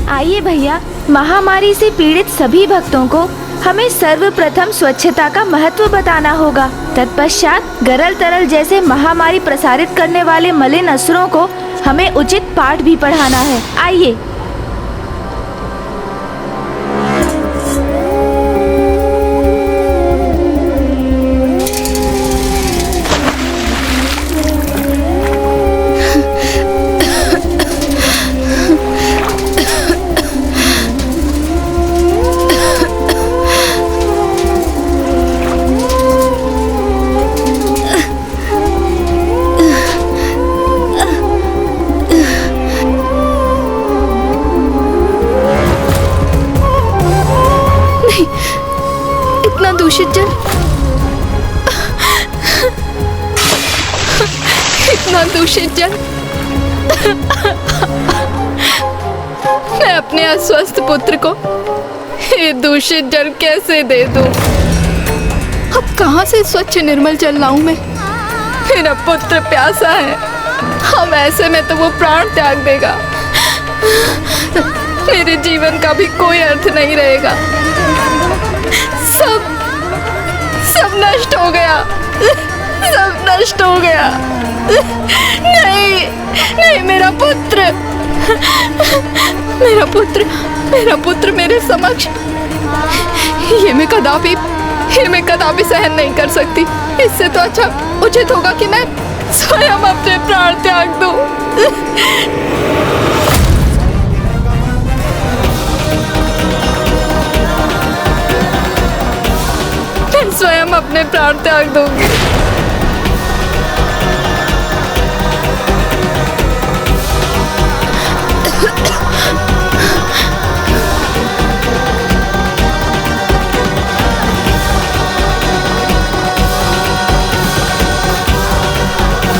आइए भैया, महामारी से पीड़ित सभी भक्तों को हमें सर्वप्रथम स्वच्छता का महत्व बताना होगा। तत्पश्चात गरल तरल जैसे महामारी प्रसारित करने वाले मलिन असुरों को हमें उचित पाठ भी पढ़ाना है। आइए। दूषित जल, इतना दूषित जल मैं अपने अस्वस्थ पुत्र को ये दूषित जल कैसे दे दूं? अब कहां से स्वच्छ निर्मल जल लाऊं मैं? मेरा पुत्र प्यासा है। हम ऐसे में तो वो प्राण त्याग देगा। मेरे जीवन का भी कोई अर्थ नहीं रहेगा। सब नष्ट हो गया। सब नष्ट हो गया। नहीं, मेरा पुत्र, मेरा पुत्र मेरे समक्ष, ये मैं कदापि सहन नहीं कर सकती। इससे तो अच्छा उचित होगा कि मैं स्वयं अपने प्राण त्याग दूं। मैं स्वयं अपने प्राण त्याग दूंगी।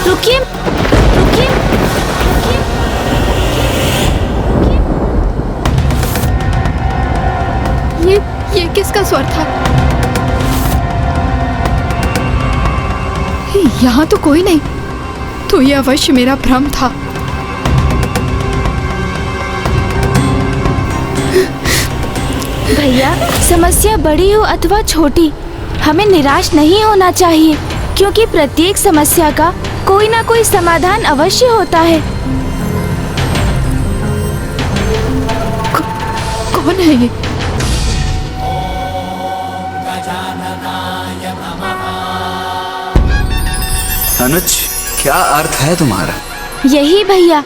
रुकिए, ये किसका स्वर था? यहाँ तो कोई नहीं। तो ये अवश्य मेरा भ्रम था। भैया, समस्या बड़ी हो अथवा छोटी, हमें निराश नहीं होना चाहिए, क्योंकि प्रत्येक समस्या का कोई ना कोई समाधान अवश्य होता है। कौन है ये? अनुज, क्या अर्थ है तुम्हारा? यही भैया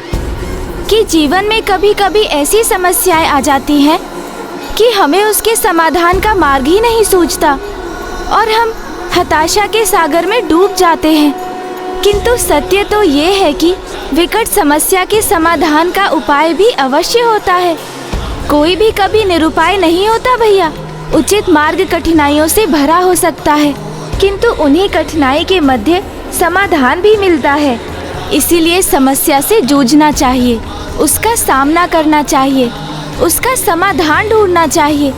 कि जीवन में कभी कभी ऐसी समस्याएं आ जाती हैं कि हमें उसके समाधान का मार्ग ही नहीं सूझता और हम हताशा के सागर में डूब जाते हैं। किंतु सत्य तो ये है कि विकट समस्या के समाधान का उपाय भी अवश्य होता है। कोई भी कभी निरुपाय नहीं होता भैया। उचित मार्ग कठिनाइयों से भरा हो सकता है, किंतु उन्हीं कठिनाई के मध्य समाधान भी मिलता है। इसीलिए समस्या से जूझना चाहिए, उसका सामना करना चाहिए, उसका समाधान ढूंढना चाहिए।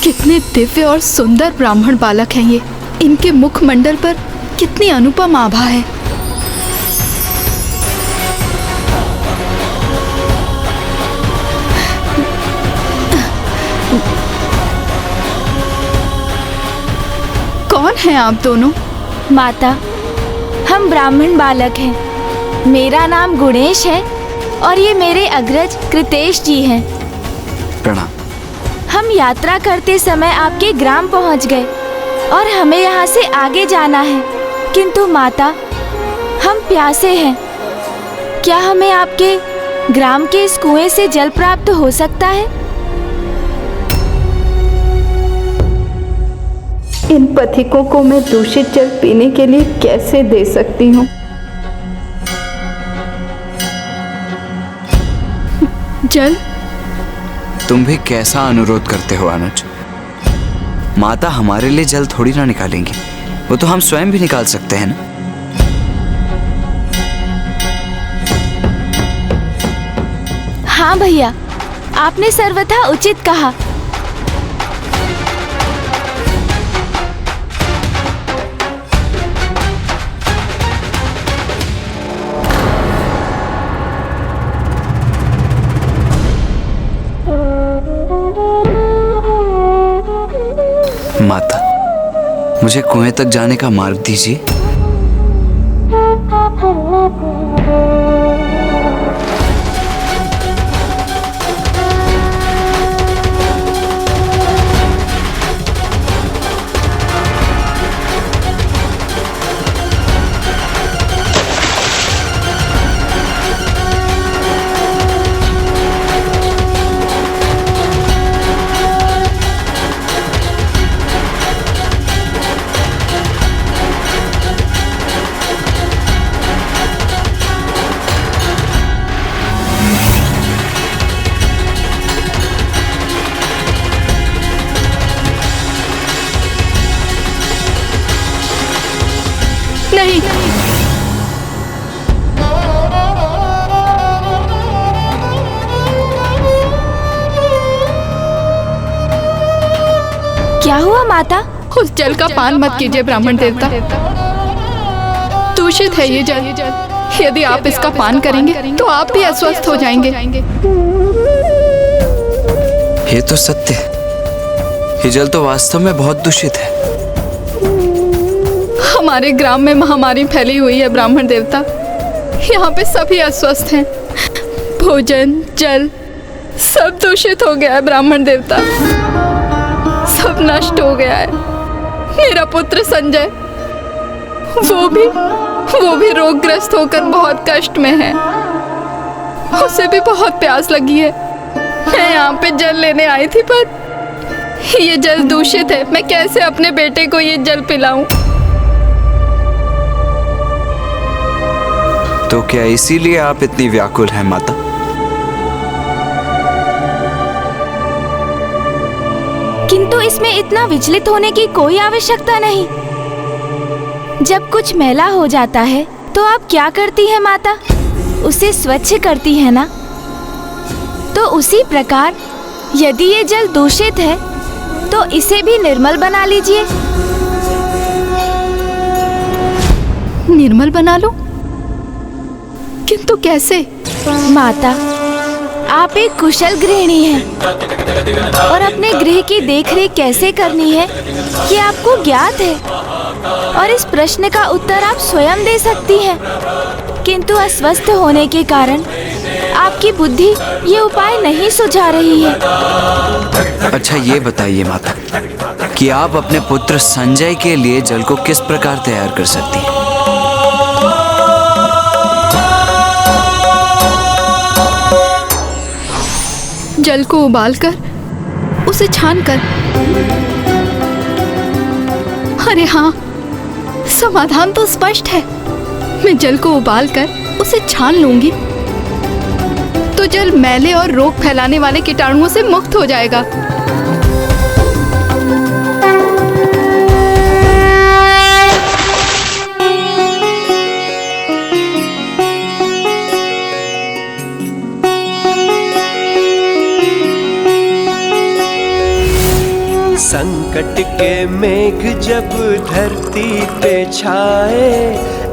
कितने दिव्य और सुंदर ब्राह्मण बालक हैं ये। इनके मुखमंडल पर कितनी अनुपम आभा है। कौन हैं आप दोनों? माता, हम ब्राह्मण बालक हैं। मेरा नाम गुणेश है और ये मेरे अग्रज कृतेश जी हैं। प्रणाम। हम यात्रा करते समय आपके ग्राम पहुंच गए और हमें यहाँ से आगे जाना है, किंतु माता, हम प्यासे हैं। क्या हमें आपके ग्राम के इस कुएं से जल प्राप्त हो सकता है? इन पथिकों को मैं दूषित जल पीने के लिए कैसे दे सकती हूँ? जल? तुम भी कैसा अनुरोध करते हो अनुज? माता हमारे लिए जल थोड़ी ना निकालेंगी, वो तो हम स्वयं भी निकाल सकते हैं ना। हाँ भैया, आपने सर्वथा उचित कहा। मुझे कुएं तक जाने का मार्ग दीजिए। नहीं, क्या हुआ माता? उस जल का पान मत कीजिए ब्राह्मण देवता। दूषित है ये जल। यदि आप इसका पान करेंगे तो आप भी अस्वस्थ हो जाएंगे। ये तो सत्य है। ये जल तो वास्तव में बहुत दूषित है। हमारे ग्राम में महामारी फैली हुई है ब्राह्मण देवता। यहाँ पे सभी अस्वस्थ हैं। भोजन, जल सब दूषित हो गया है ब्राह्मण देवता। सब नष्ट हो गया है। मेरा पुत्र संजय, वो भी रोगग्रस्त होकर बहुत कष्ट में है। उसे भी बहुत प्यास लगी है। मैं यहाँ पे जल लेने आई थी, पर ये जल दूषित है। मैं कैसे अपने बेटे को ये जल पिलाऊं? तो क्या इसीलिए आप इतनी व्याकुल हैं माता? किंतु इसमें इतना विचलित होने की कोई आवश्यकता नहीं। जब कुछ मैला हो जाता है तो आप क्या करती हैं माता? उसे स्वच्छ करती है ना? तो उसी प्रकार यदि ये जल दूषित है तो इसे भी निर्मल बना लीजिए। निर्मल बना लो? किंतु कैसे? माता, आप एक कुशल गृहिणी हैं और अपने गृह की देखरेख कैसे करनी है ये आपको ज्ञात है, और इस प्रश्न का उत्तर आप स्वयं दे सकती हैं। किंतु अस्वस्थ होने के कारण आपकी बुद्धि ये उपाय नहीं सुझा रही है। अच्छा ये बताइए माता कि आप अपने पुत्र संजय के लिए जल को किस प्रकार तैयार कर सकती हैं? जल को उबालकर उसे छानकर। अरे हाँ, समाधान तो स्पष्ट है। मैं जल को उबालकर उसे छान लूंगी तो जल मैले और रोग फैलाने वाले कीटाणुओं से मुक्त हो जाएगा। संकट के मेघ जब धरती पे छाए,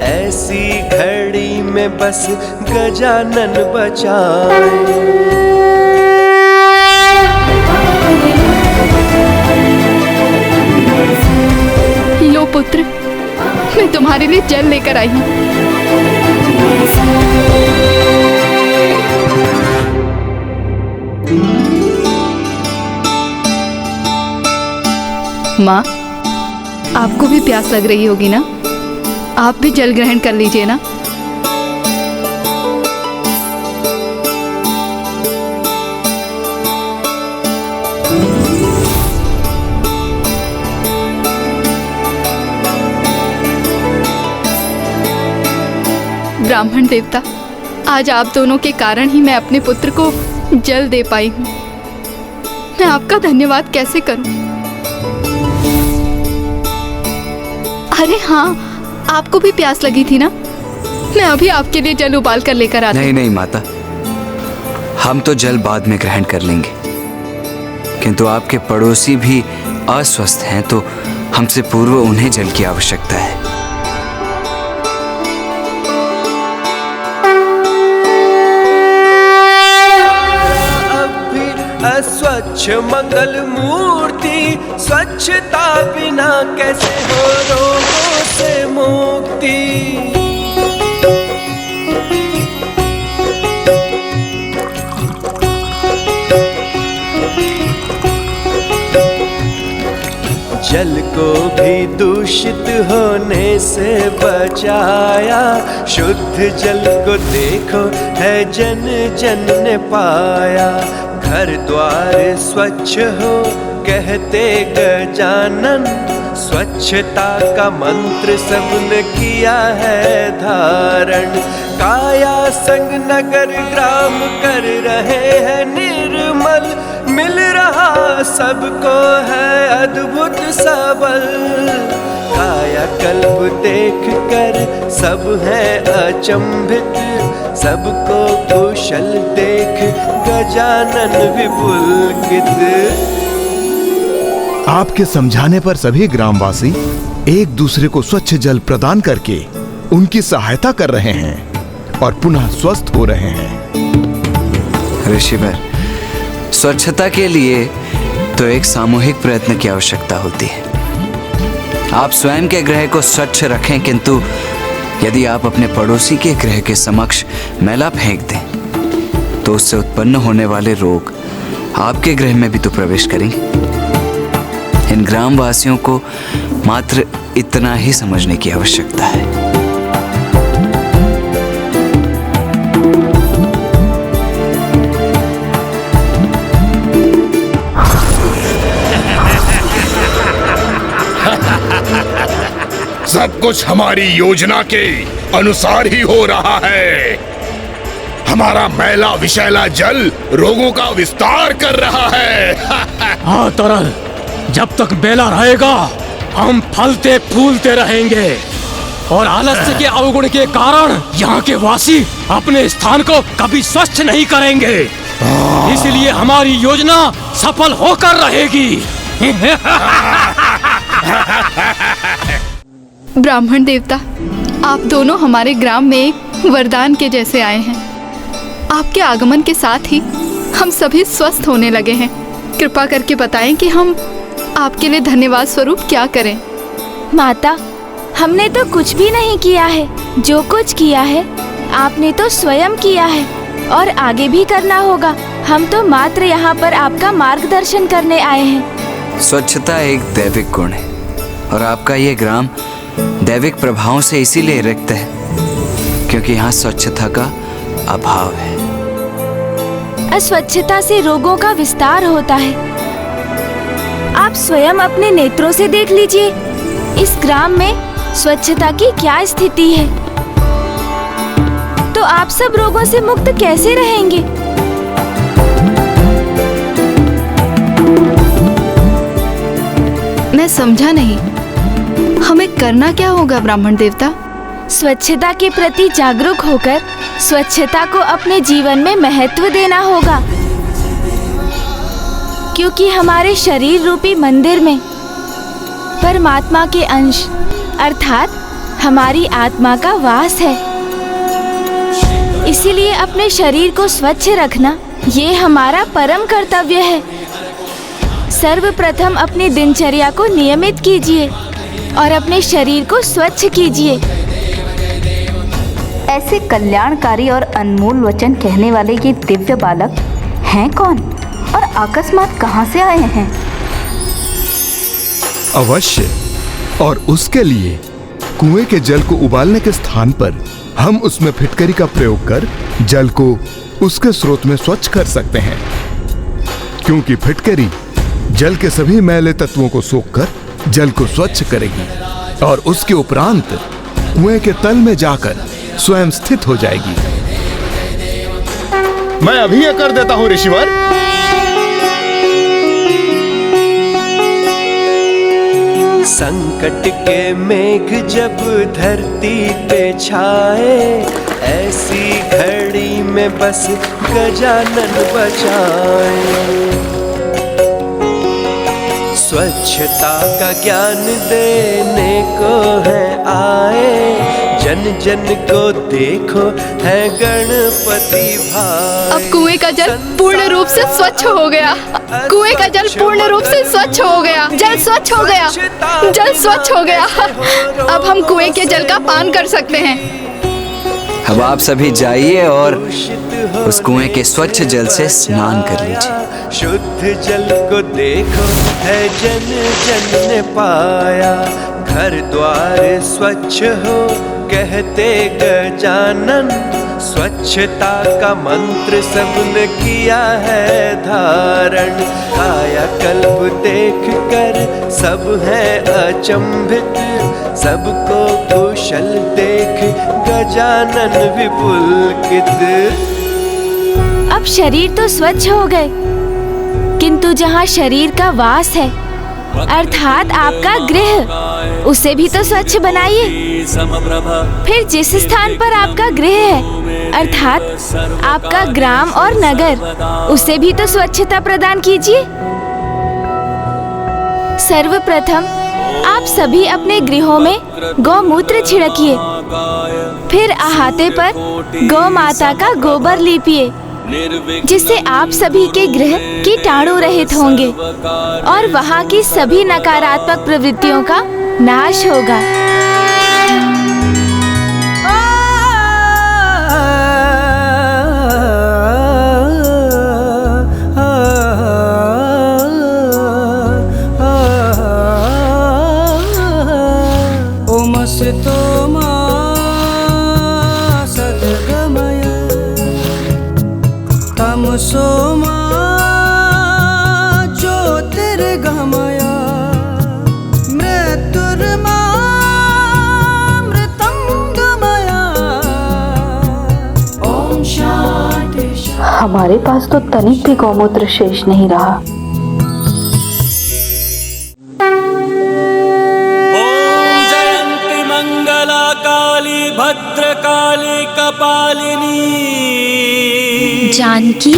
ऐसी घड़ी में बस गजानन बचाए। लो पुत्र, मैं तुम्हारे लिए जल लेकर आई हूँ। माँ, आपको भी प्यास लग रही होगी ना? आप भी जल ग्रहण कर लीजिए ना। ब्राह्मण देवता, आज आप दोनों के कारण ही मैं अपने पुत्र को जल दे पाई हूँ। मैं आपका धन्यवाद कैसे करूँ? अरे हाँ, आपको भी प्यास लगी थी ना? मैं अभी आपके लिए जल उबाल कर लेकर आती हूँ। नहीं माता, हम तो जल बाद में ग्रहण कर लेंगे, किंतु आपके पड़ोसी भी अस्वस्थ हैं तो हमसे पूर्व उन्हें जल की आवश्यकता है। अब भी अस्वच्छ स्वच्छ मंगल मूर्ति, स्वच्छता बिना कैसे हो रोगों से मुक्ति। जल को भी दूषित होने से बचाया, शुद्ध जल को देखो है जन जन ने पाया। घर द्वार स्वच्छ हो कहते गजानन, स्वच्छता का मंत्र सबने किया है धारण। काया संग नगर ग्राम कर रहे हैं निर्मल, मिल रहा सबको है अद्भुत सबल। काया कल्प देख कर सब है अचंभित, सबको कुशल देख गजानन विपुलकित। आपके समझाने पर सभी ग्रामवासी एक दूसरे को स्वच्छ जल प्रदान करके उनकी सहायता कर रहे हैं और पुनः स्वस्थ हो रहे हैं। ऋषिवर, स्वच्छता के लिए तो एक सामूहिक प्रयत्न की आवश्यकता होती है। आप स्वयं के गृह को स्वच्छ रखें, किंतु यदि आप अपने पड़ोसी के गृह के समक्ष मैला फेंक दें तो उससे उत्पन्न होने वाले रोग आपके गृह में भी तो प्रवेश करेंगे। इन ग्रामवासियों को मात्र इतना ही समझने की आवश्यकता है। सब कुछ हमारी योजना के अनुसार ही हो रहा है। हमारा मैला विषैला जल रोगों का विस्तार कर रहा है। हाँ तरल, जब तक बेला रहेगा हम फलते फूलते रहेंगे और आलस्य के अवगुण के कारण यहाँ के वासी अपने स्थान को कभी स्वच्छ नहीं करेंगे। इसलिए हमारी योजना सफल होकर रहेगी। ब्राह्मण देवता, आप दोनों हमारे ग्राम में एक वरदान के जैसे आए हैं। आपके आगमन के साथ ही हम सभी स्वस्थ होने लगे हैं। कृपा करके बताएं कि हम आपके लिए धन्यवाद स्वरूप क्या करें। माता, हमने तो कुछ भी नहीं किया है। जो कुछ किया है आपने तो स्वयं किया है और आगे भी करना होगा। हम तो मात्र यहाँ पर आपका मार्गदर्शन करने आए हैं। स्वच्छता एक दैविक गुण है और आपका ये ग्राम दैविक प्रभावों से इसीलिए रिक्त है क्योंकि यहाँ स्वच्छता का अभाव है। अस्वच्छता से रोगों का विस्तार होता है। आप स्वयं अपने नेत्रों से देख लीजिए, इस ग्राम में स्वच्छता की क्या स्थिति है। तो आप सब रोगों से मुक्त कैसे रहेंगे? मैं समझा नहीं, हमें करना क्या होगा ब्राह्मण देवता? स्वच्छता के प्रति जागरूक होकर स्वच्छता को अपने जीवन में महत्व देना होगा, क्योंकि हमारे शरीर रूपी मंदिर में परमात्मा के अंश अर्थात हमारी आत्मा का वास है। इसीलिए अपने शरीर को स्वच्छ रखना ये हमारा परम कर्तव्य है। सर्वप्रथम अपनी दिनचर्या को नियमित कीजिए और अपने शरीर को स्वच्छ कीजिए। ऐसे कल्याणकारी और अनमोल वचन कहने वाले ये दिव्य बालक हैं कौन और अकस्मात कहाँ से आए हैं? अवश्य, और उसके लिए कुएं के जल को उबालने के स्थान पर हम उसमें फिटकरी का प्रयोग कर जल को उसके स्रोत में स्वच्छ कर सकते हैं, क्योंकि फिटकरी जल के सभी मैले तत्वों को सोखकर जल को स्वच्छ करेगी और उसके उपरांत कुएं के तल में जाकर स्वयं स्थित हो जाएगी। मैं अभी ये कर देता हूं ऋषिवर। संकट के मेघ जब धरती पे छाए, ऐसी घड़ी में बस गजानन बचाए। स्वच्छता का ज्ञान देने को है आए, जन जन को देखो है गणपति भाई। अब कुएं का जल पूर्ण रूप से स्वच्छ हो गया। कुएं का जल पूर्ण रूप से स्वच्छ हो गया। जल स्वच्छ हो गया। जल स्वच्छ हो गया। अब हम कुएं के जल का पान कर सकते हैं। अब आप सभी जाइए और उस कुएं के स्वच्छ जल से स्नान कर लीजिए। शुद्ध जल को देखो है जन जन ने पाया। घर द्वार स्वच्छ हो कहते गजानन। स्वच्छता का मंत्र सबने किया है धारण। काया कल्प देख कर सब है अचंभित। सबको कुशल देख गजानन विपुलकित। अब शरीर तो स्वच्छ हो गए, किंतु जहाँ शरीर का वास है अर्थात आपका गृह, उसे भी तो स्वच्छ बनाइए। फिर जिस स्थान पर आपका गृह है अर्थात आपका ग्राम और नगर, उसे भी तो स्वच्छता प्रदान कीजिए। सर्वप्रथम आप सभी अपने गृहों में गौमूत्र छिड़किए। फिर अहाते पर गौ माता का गोबर लीपिए, जिससे आप सभी के गृह कीटाणु रहित होंगे और वहाँ की सभी नकारात्मक प्रवृत्तियों का नाश होगा। सोमा ज्योतिर्गमय मृत्युर्मा मृतं गमय। ओम शांति। हमारे पास तो तनिक भी गौमूत्र शेष नहीं रहा। ओम जयंती मंगला काली भद्रकाली कपालिनी। जानकी,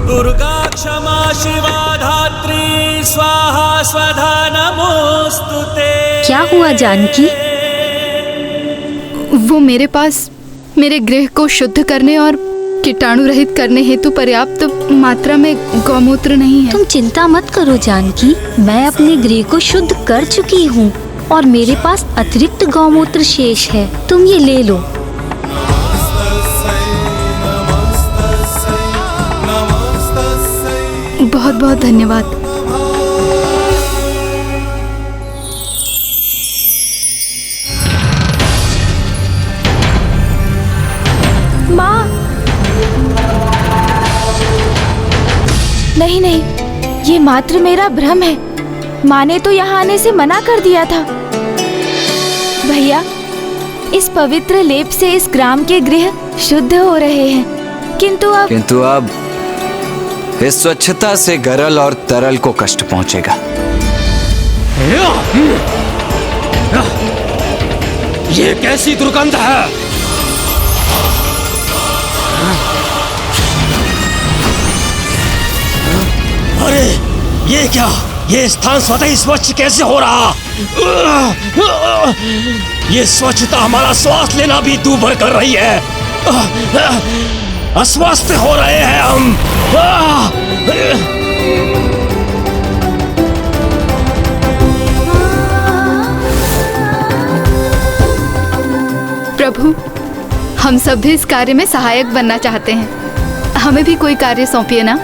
दुर्गा क्षमा शिवा धात्री स्वाहा स्वधा नमोस्तुते। क्या हुआ जानकी? वो मेरे पास मेरे गृह को शुद्ध करने और कीटाणु रहित करने हेतु पर्याप्त मात्रा में गौमूत्र नहीं है। तुम चिंता मत करो जानकी, मैं अपने गृह को शुद्ध कर चुकी हूँ और मेरे पास अतिरिक्त गौमूत्र शेष है। तुम ये ले लो। बहुत बहुत धन्यवाद। माँ, नहीं नहीं, ये मात्र मेरा भ्रम है। माँ ने तो यहाँ आने से मना कर दिया था। भैया, इस पवित्र लेप से इस ग्राम के गृह शुद्ध हो रहे हैं, किंतु अब इस स्वच्छता से गरल और तरल को कष्ट पहुंचेगा। ये कैसी दुर्गंध है? अरे ये क्या? ये स्थान स्वतः ही स्वच्छ कैसे हो रहा? ये स्वच्छता हमारा श्वास लेना भी दूभर कर रही है। अस्वस्थ हो रहे हैं हम। प्रभु, हम सब भी इस कार्य में सहायक बनना चाहते हैं। हमें भी कोई कार्य सौंपिए ना।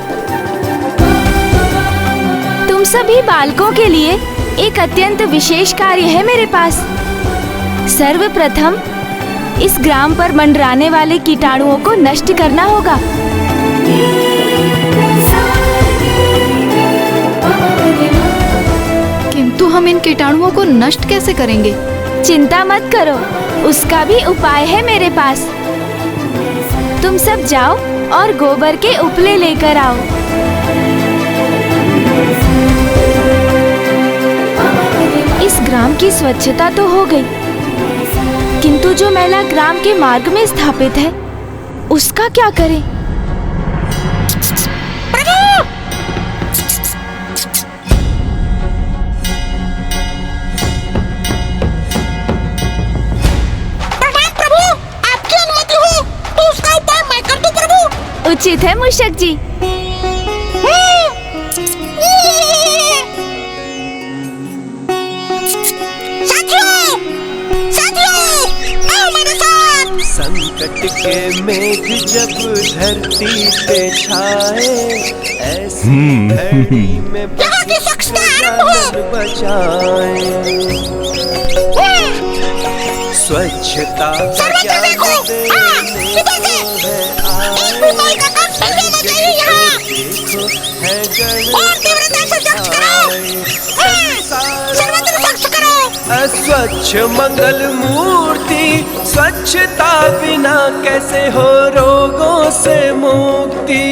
तुम सभी बालकों के लिए एक अत्यंत विशेष कार्य है मेरे पास। सर्वप्रथम इस ग्राम पर मंडराने वाले कीटाणुओं को नष्ट करना होगा। किंतु हम इन कीटाणुओं को नष्ट कैसे करेंगे? चिंता मत करो, उसका भी उपाय है मेरे पास। तुम सब जाओ और गोबर के उपले लेकर आओ। इस ग्राम की स्वच्छता तो हो गई, किंतु जो मैला ग्राम के मार्ग में स्थापित है उसका क्या करें? उचित है मूषक जी। संकट के मेघ जब धरती पे छाए, ऐसी घड़ी में बस जान बचाए। स्वच्छता का ज्ञान देने को है आए, देखो है अस्वच्छ मंगल मूर्ति, स्वच्छता बिना कैसे हो रोगों से मुक्ति।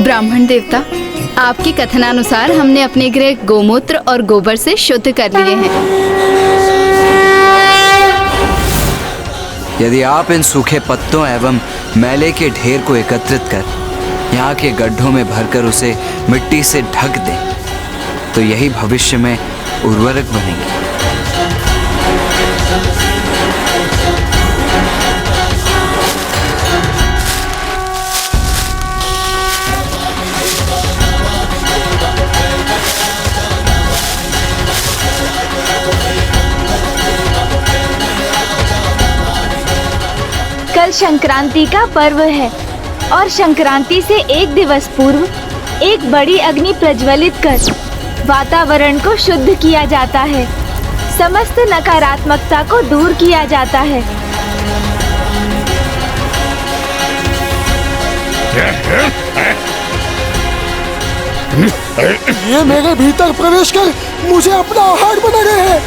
ब्राह्मण देवता, आपके कथनानुसार हमने अपने गृह गोमूत्र और गोबर से शुद्ध कर लिए हैं। यदि आप इन सूखे पत्तों एवं मैले के ढेर को एकत्रित कर यहाँ के गड्ढों में भरकर उसे मिट्टी से ढक दें, तो यही भविष्य में उर्वरक बनेंगे। कल संक्रांति का पर्व है और संक्रांति से एक दिवस पूर्व एक बड़ी अग्नि प्रज्वलित कर वातावरण को शुद्ध किया जाता है, समस्त नकारात्मकता को दूर किया जाता है। ये मेरे भीतर प्रवेश कर मुझे अपना आहार बना रहे हैं।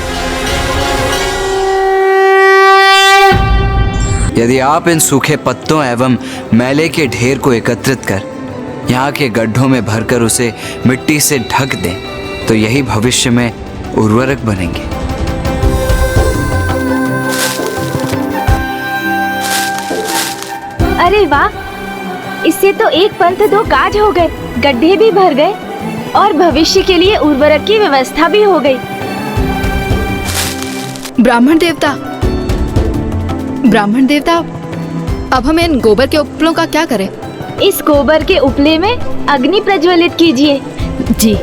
यदि आप इन सूखे पत्तों एवं मैले के ढेर को एकत्रित कर यहाँ के गड्ढों में भरकर उसे मिट्टी से ढक दें, तो यही भविष्य में उर्वरक बनेंगे। अरे वाह, इससे तो एक पंथ दो काज हो गए, गड्ढे भी भर गए और भविष्य के लिए उर्वरक की व्यवस्था भी हो गई। ब्राह्मण देवता, अब हमें इन गोबर के उपलों का क्या करें? इस गोबर के उपले में अग्नि प्रज्वलित कीजिए। जी।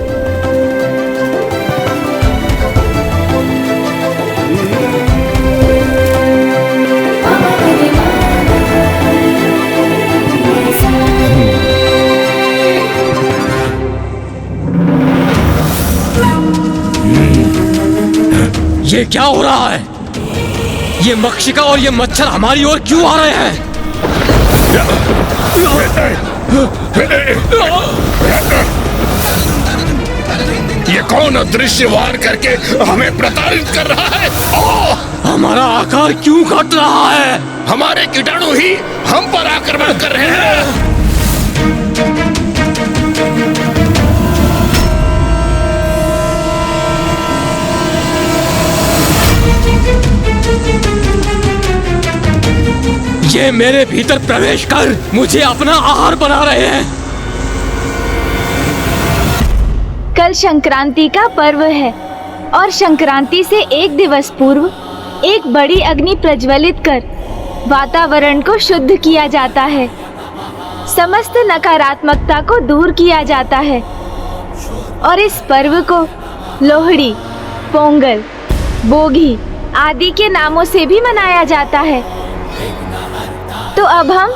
ये क्या हो रहा है? ये मक्षिका और ये मच्छर हमारी ओर क्यों आ रहे हैं? ये कौन अदृश्य वार करके हमें प्रताड़ित कर रहा है? हमारा आकार क्यों घट रहा है? हमारे कीटाणु ही हम पर आक्रमण कर रहे हैं। ये मेरे भीतर प्रवेश कर मुझे अपना आहार बना रहे हैं। कल संक्रांति का पर्व है और संक्रांति से एक दिवस पूर्व एक बड़ी अग्नि प्रज्वलित कर वातावरण को शुद्ध किया जाता है, समस्त नकारात्मकता को दूर किया जाता है और इस पर्व को लोहड़ी, पोंगल, बोगी आदि के नामों से भी मनाया जाता है। तो अब हम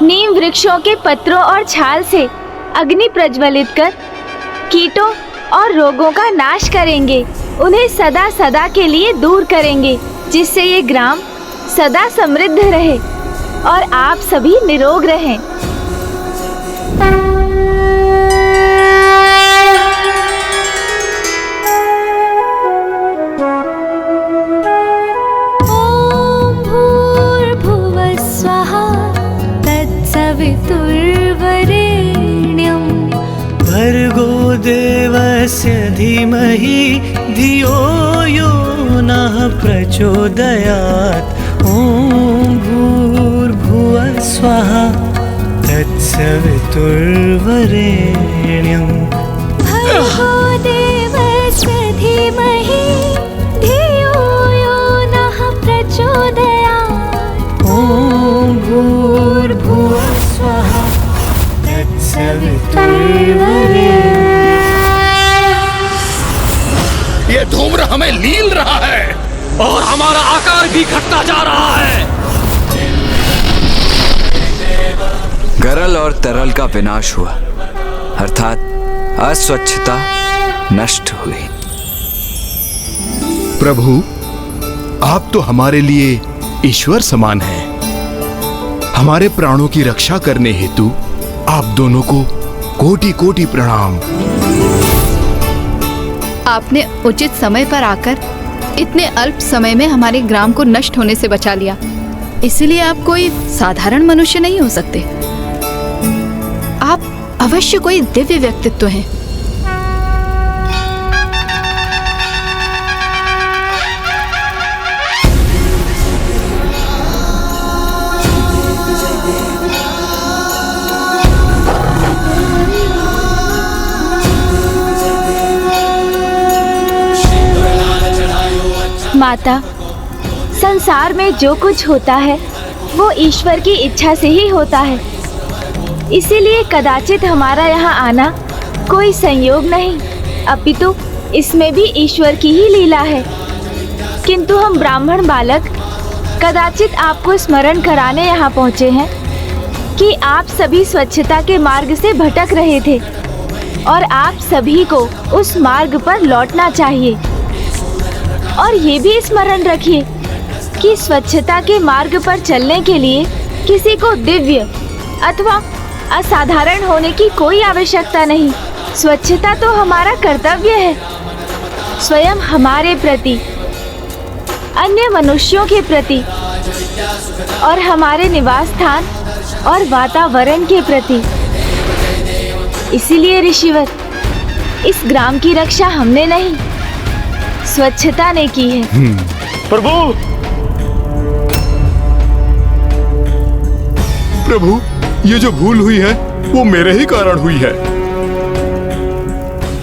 नीम वृक्षों के पत्रों और छाल से अग्नि प्रज्वलित कर कीटों और रोगों का नाश करेंगे, उन्हें सदा सदा के लिए दूर करेंगे, जिससे ये ग्राम सदा समृद्ध रहे और आप सभी निरोग रहें। भर्गो देवस्य धीमहि धियो यो नः प्रचोदयात्। ॐ भूर्भुवः स्वः तत्सवितुर्वरेण्यम्। भर्गो देवस्य धीमहि धियो यो नः प्रचोदयात्। ॐ भूर्भुवः स्वः त्वेव रे। ये धूम्र हमें लील रहा है और हमारा आकार भी घटता जा रहा है। गरल और तरल का विनाश हुआ, अर्थात अस्वच्छता नष्ट हुई। प्रभु, आप तो हमारे लिए ईश्वर समान हैं। हमारे प्राणों की रक्षा करने हेतु आप दोनों को कोटि कोटि प्रणाम। आपने उचित समय पर आकर इतने अल्प समय में हमारे ग्राम को नष्ट होने से बचा लिया। इसलिए आप कोई साधारण मनुष्य नहीं हो सकते। आप अवश्य कोई दिव्य व्यक्तित्व हैं। माता, संसार में जो कुछ होता है वो ईश्वर की इच्छा से ही होता है। इसीलिए कदाचित हमारा यहाँ आना कोई संयोग नहीं, अपितु इसमें भी ईश्वर की ही लीला है। किंतु हम ब्राह्मण बालक कदाचित आपको स्मरण कराने यहाँ पहुँचे हैं कि आप सभी स्वच्छता के मार्ग से भटक रहे थे और आप सभी को उस मार्ग पर लौटना चाहिए। और ये भी स्मरण रखिए कि स्वच्छता के मार्ग पर चलने के लिए किसी को दिव्य अथवा असाधारण होने की कोई आवश्यकता नहीं। स्वच्छता तो हमारा कर्तव्य है, स्वयं हमारे प्रति, अन्य मनुष्यों के प्रति और हमारे निवास स्थान और वातावरण के प्रति। इसीलिए ऋषिवर, इस ग्राम की रक्षा हमने नहीं, स्वच्छता ने की है। प्रभु, ये जो भूल हुई है वो मेरे ही कारण हुई है।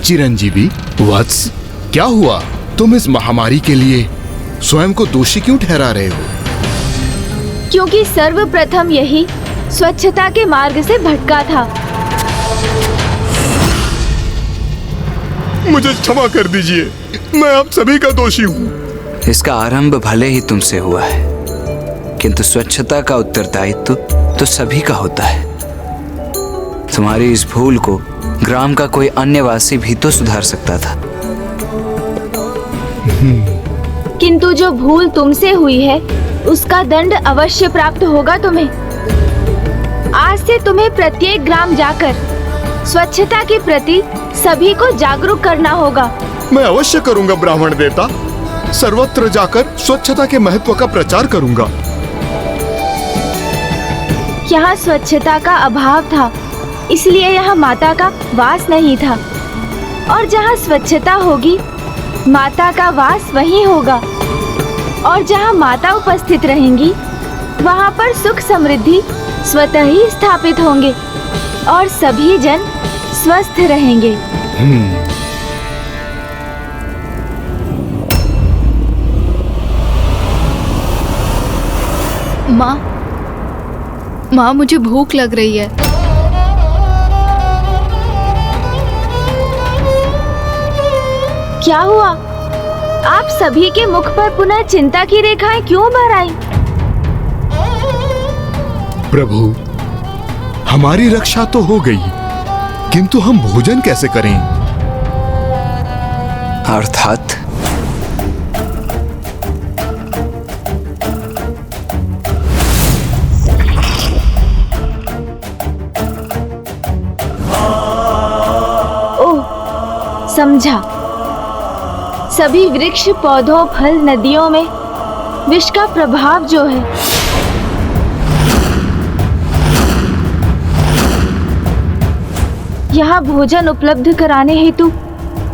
चिरंजीवी वत्स, क्या हुआ? तुम इस महामारी के लिए स्वयं को दोषी क्यों ठहरा रहे हो? क्योंकि सर्वप्रथम यही स्वच्छता के मार्ग से भटका था। मुझे क्षमा कर दीजिए, मैं आप सभी का दोषी हूँ। इसका आरंभ भले ही तुमसे हुआ है, किंतु स्वच्छता का उत्तरदायित्व तो सभी का होता है। तुम्हारी इस भूल को ग्राम का कोई अन्य वासी भी तो सुधार सकता था। किंतु जो भूल तुमसे हुई है उसका दंड अवश्य प्राप्त होगा तुम्हें। आज से तुम्हें प्रत्येक ग्राम जाकर स्वच्छता के प्रति सभी को जागरूक करना होगा। मैं अवश्य करूंगा ब्राह्मण देवता, सर्वत्र जाकर स्वच्छता के महत्व का प्रचार करूंगा। यहाँ स्वच्छता का अभाव था, इसलिए यहाँ माता का वास नहीं था। और जहाँ स्वच्छता होगी, माता का वास वहीं होगा। और जहाँ माता उपस्थित रहेंगी, वहाँ पर सुख समृद्धि स्वतः ही स्थापित होंगे और सभी जन स्वस्थ रहेंगे। माँ, मुझे भूख लग रही है। क्या हुआ? आप सभी के मुख पर पुनः चिंता की रेखाएं क्यों भर आई? प्रभु, हमारी रक्षा तो हो गई, किंतु हम भोजन कैसे करें? अर्थात समझा। सभी वृक्ष, पौधों, फल, नदियों में विष का प्रभाव जो है, यहाँ भोजन उपलब्ध कराने हेतु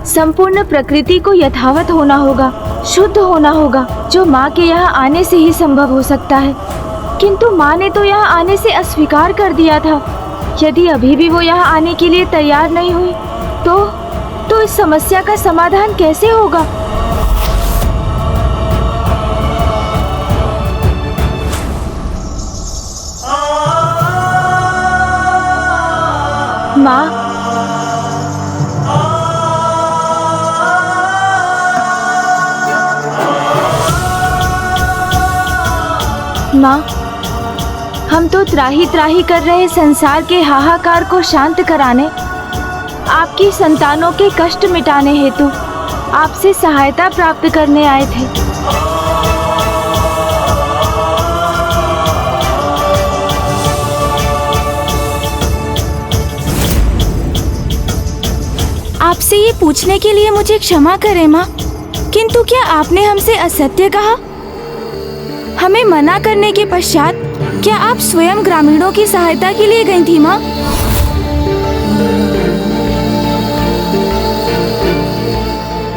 संपूर्ण प्रकृति को यथावत होना होगा, शुद्ध होना होगा, जो माँ के यहाँ आने से ही संभव हो सकता है। किंतु माँ ने तो यहाँ आने से अस्वीकार कर दिया था। यदि अभी भी वो यहाँ आने के लिए तैयार नहीं हुई तो इस समस्या का समाधान कैसे होगा? माँ, माँ, हम तो त्राही त्राही कर रहे संसार के हाहाकार को शांत कराने, आपकी संतानों के कष्ट मिटाने हेतु आपसे सहायता प्राप्त करने आए थे। आपसे ये पूछने के लिए मुझे क्षमा करें माँ, किंतु क्या आपने हमसे असत्य कहा? हमें मना करने के पश्चात क्या आप स्वयं ग्रामीणों की सहायता के लिए गई थी माँ?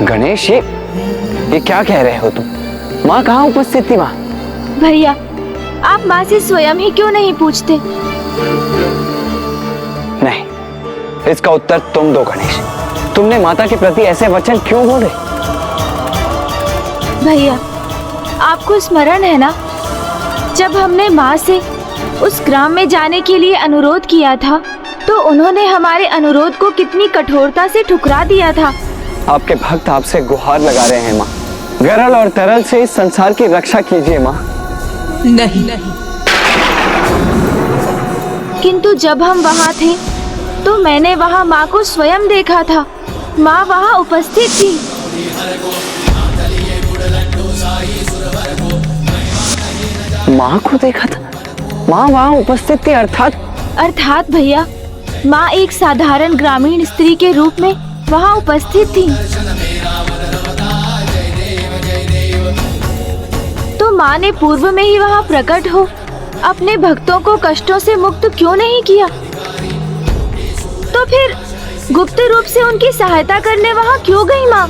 गणेश, ये क्या कह रहे हो तुम? माँ कहाँ उपस्थित थी? माँ भैया, आप माँ से स्वयं ही क्यों नहीं पूछते? नहीं, इसका उत्तर तुम दो गणेश। तुमने माता के प्रति ऐसे वचन क्यों बोले? भैया, आपको स्मरण है ना, जब हमने माँ से उस ग्राम में जाने के लिए अनुरोध किया था तो उन्होंने हमारे अनुरोध को कितनी कठोरता से ठुकरा दिया था। आपके भक्त आपसे गुहार लगा रहे हैं माँ, गरल और तरल से इस संसार की रक्षा कीजिए माँ। नहीं, किंतु जब हम वहाँ थे तो मैंने वहाँ माँ को स्वयं देखा था। माँ वहाँ उपस्थित थी। माँ को देखा था? माँ वहाँ उपस्थित थी अर्थात भैया, माँ एक साधारण ग्रामीण स्त्री के रूप में वहाँ उपस्थित थी। तो माँ ने पूर्व में ही वहाँ प्रकट हो अपने भक्तों को कष्टों से मुक्त क्यों नहीं किया? तो फिर गुप्त रूप से उनकी सहायता करने वहाँ क्यों गई माँ?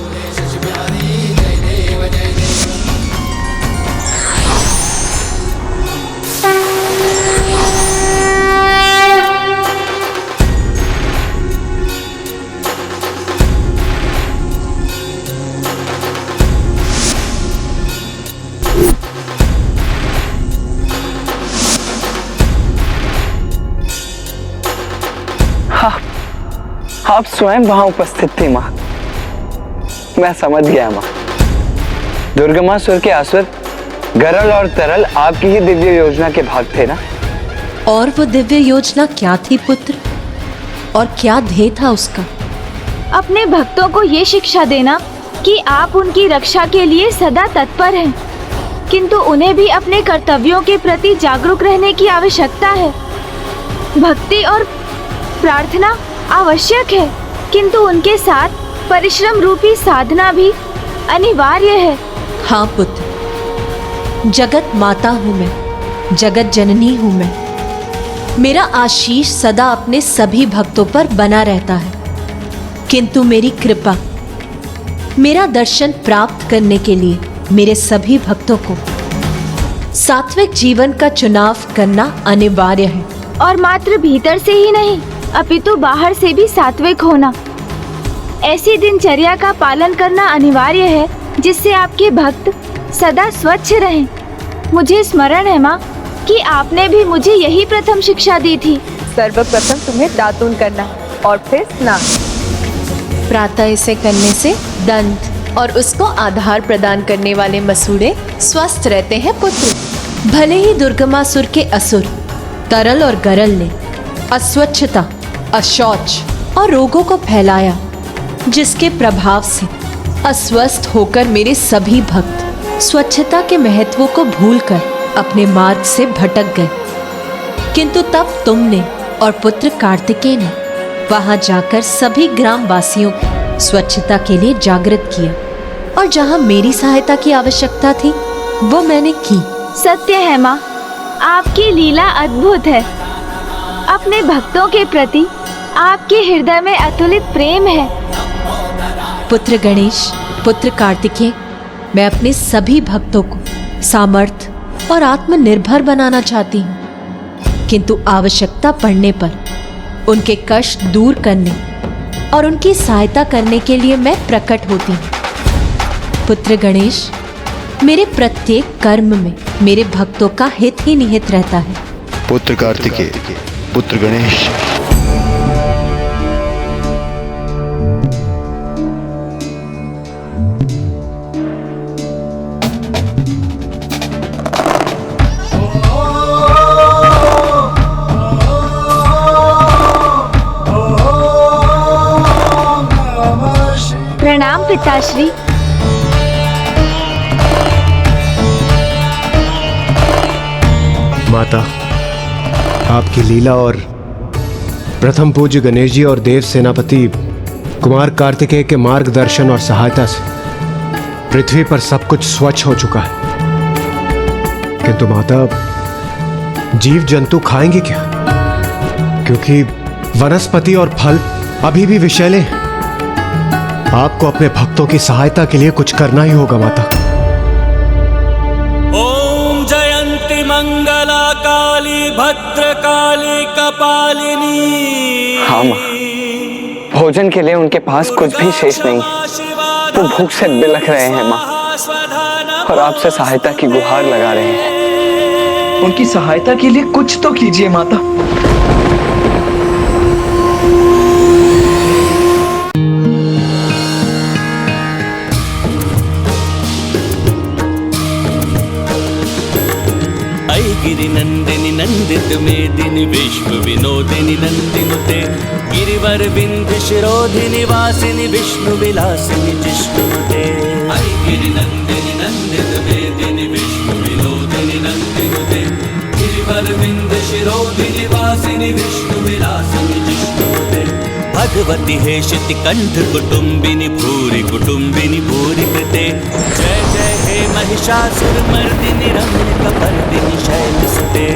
आप स्वयं वहां उपस्थित थी माँ। मैं समझ गया माँ। दुर्गमासुर के असुर गरल और तरल आपकी ही दिव्य योजना के भाग थे ना? और वो दिव्य योजना क्या थी पुत्र, और क्या ध्येय था उसका? अपने भक्तों को ये शिक्षा देना कि आप उनकी रक्षा के लिए सदा तत्पर हैं, किंतु उन्हें भी अपने कर्तव्यों के प्रति जागरूक रहने की आवश्यकता है। भक्ति और प्रार्थना आवश्यक है, किंतु उनके साथ परिश्रम रूपी साधना भी अनिवार्य है। हाँ पुत्र, जगत माता हूँ मैं, जगत जननी हूँ मैं। मेरा आशीष सदा अपने सभी भक्तों पर बना रहता है, किंतु मेरी कृपा, मेरा दर्शन प्राप्त करने के लिए मेरे सभी भक्तों को सात्विक जीवन का चुनाव करना अनिवार्य है। और मात्र भीतर से ही नहीं, अपितु बाहर से भी सात्विक होना। ऐसी दिनचर्या का पालन करना अनिवार्य है जिससे आपके भक्त सदा स्वच्छ रहें। मुझे स्मरण है माँ कि आपने भी मुझे यही प्रथम शिक्षा दी थी। सर्वप्रथम तुम्हें दातून करना और फिर स्नान। प्रातः इसे करने से दंत और उसको आधार प्रदान करने वाले मसूड़े स्वस्थ रहते हैं पुत्र। भले ही दुर्गमासुर के असुर तरल और गरल ने अस्वच्छता, अशौच और रोगों को फैलाया, जिसके प्रभाव से अस्वस्थ होकर मेरे सभी भक्त स्वच्छता के महत्व को भूलकर अपने मार्ग से भटक गए। किंतु तब तुमने और पुत्र कार्तिकेय ने वहां जाकर सभी ग्राम वासियों को स्वच्छता के लिए जागृत किया, और जहां मेरी सहायता की आवश्यकता थी वो मैंने की। सत्य है माँ, आपकी लीला अद्भुत है। अपने भक्तों के प्रति आपके हृदय में अतुलित प्रेम है। पुत्र गणेश, पुत्र कार्तिकेय, मैं अपने सभी भक्तों को सामर्थ्य और आत्मनिर्भर बनाना चाहती हूँ, किंतु आवश्यकता पड़ने पर उनके कष्ट दूर करने और उनकी सहायता करने के लिए मैं प्रकट होती हूँ। पुत्र गणेश, मेरे प्रत्येक कर्म में मेरे भक्तों का हित ही निहित रहता है। पुत्र कार्तिकेय, पुत्र गणेश, पिताश्री। माता, आपकी लीला और प्रथम पूज्य गणेश जी और देव सेनापति कुमार कार्तिकेय के मार्गदर्शन और सहायता से पृथ्वी पर सब कुछ स्वच्छ हो चुका है। किंतु माता, जीव जंतु खाएंगे क्या? क्योंकि वनस्पति और फल अभी भी विषैले हैं। आपको अपने भक्तों की सहायता के लिए कुछ करना ही होगा माता। ओम जयंती मंगला काली भद्रकाली कपालिनी। हाँ माँ, भोजन के लिए उनके पास कुछ भी शेष नहीं। वो भूख से बिलख रहे हैं माँ, और आपसे सहायता की गुहार लगा रहे हैं। उनकी सहायता के लिए कुछ तो कीजिए माता। गिरि नंदिनी नंदित मेदिनी विश्व विनोदिनी नंदिनुते गिरिवर विंध्य शिरोधिनी वासिनी विष्णु विलासिनी जिष्णुते। गिरि नंदिनी नंदित मेदिनी विश्व विनोदिनी नंदिनुते गिरिवर विंध्य शिरोधिनी वासिनी विष्णु विलासिनी जिष्णुते। भगवती हेशिति कंठ कुटुंबिनी भूरि कुटुंबिनी भूरि कृते। जय जय हे महिषासुर मर्दिनी रम्य कपर्दिनी शैलसुते।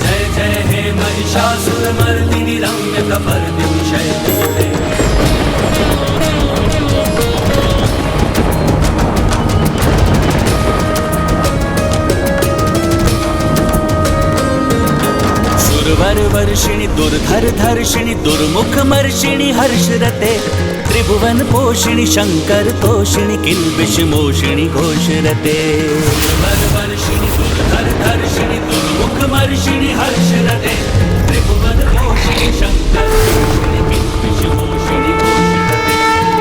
जय जय हे महिषासुर मर्दिनी रम्य कपर्दिनी शैलसुते। सुरवर वर्षिणी दुर्धर धर्षिणी दुर्मुख मर्षिणी हर्षरते। त्रिभुवन पोषिणी शंकर तोषिणी किल्बिष मोषिणी घोषरते। सुरवर वर्षिणी दुर्धर धर्षिणी दुर्मुख मर्षिणी हर्षरते। त्रिभुवन पोषिणी शंकर तोषिणी किल्बिष मोषिणी घोषरते।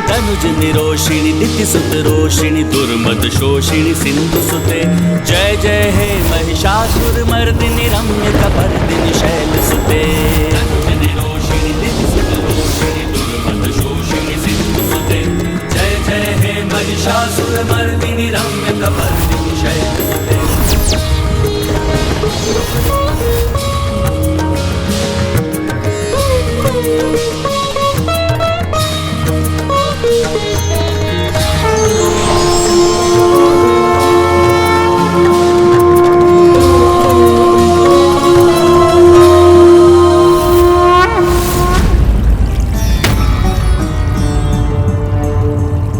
तनुज निरोषिणी दितिसुत रोषिणी दुर्मद शोषिणी सिंधुसुते। जय जय हे महिषासुर मर्दिनी रम्य कपर्दिनी शैलसुते। तनुज निरोषिणी दितिसुत रोषिणी दुर्मद शोषिणी सिंधुसुते। जय जय हे महिषासुर मर्दिनी रम्य कपर्दिनी शैलसुते।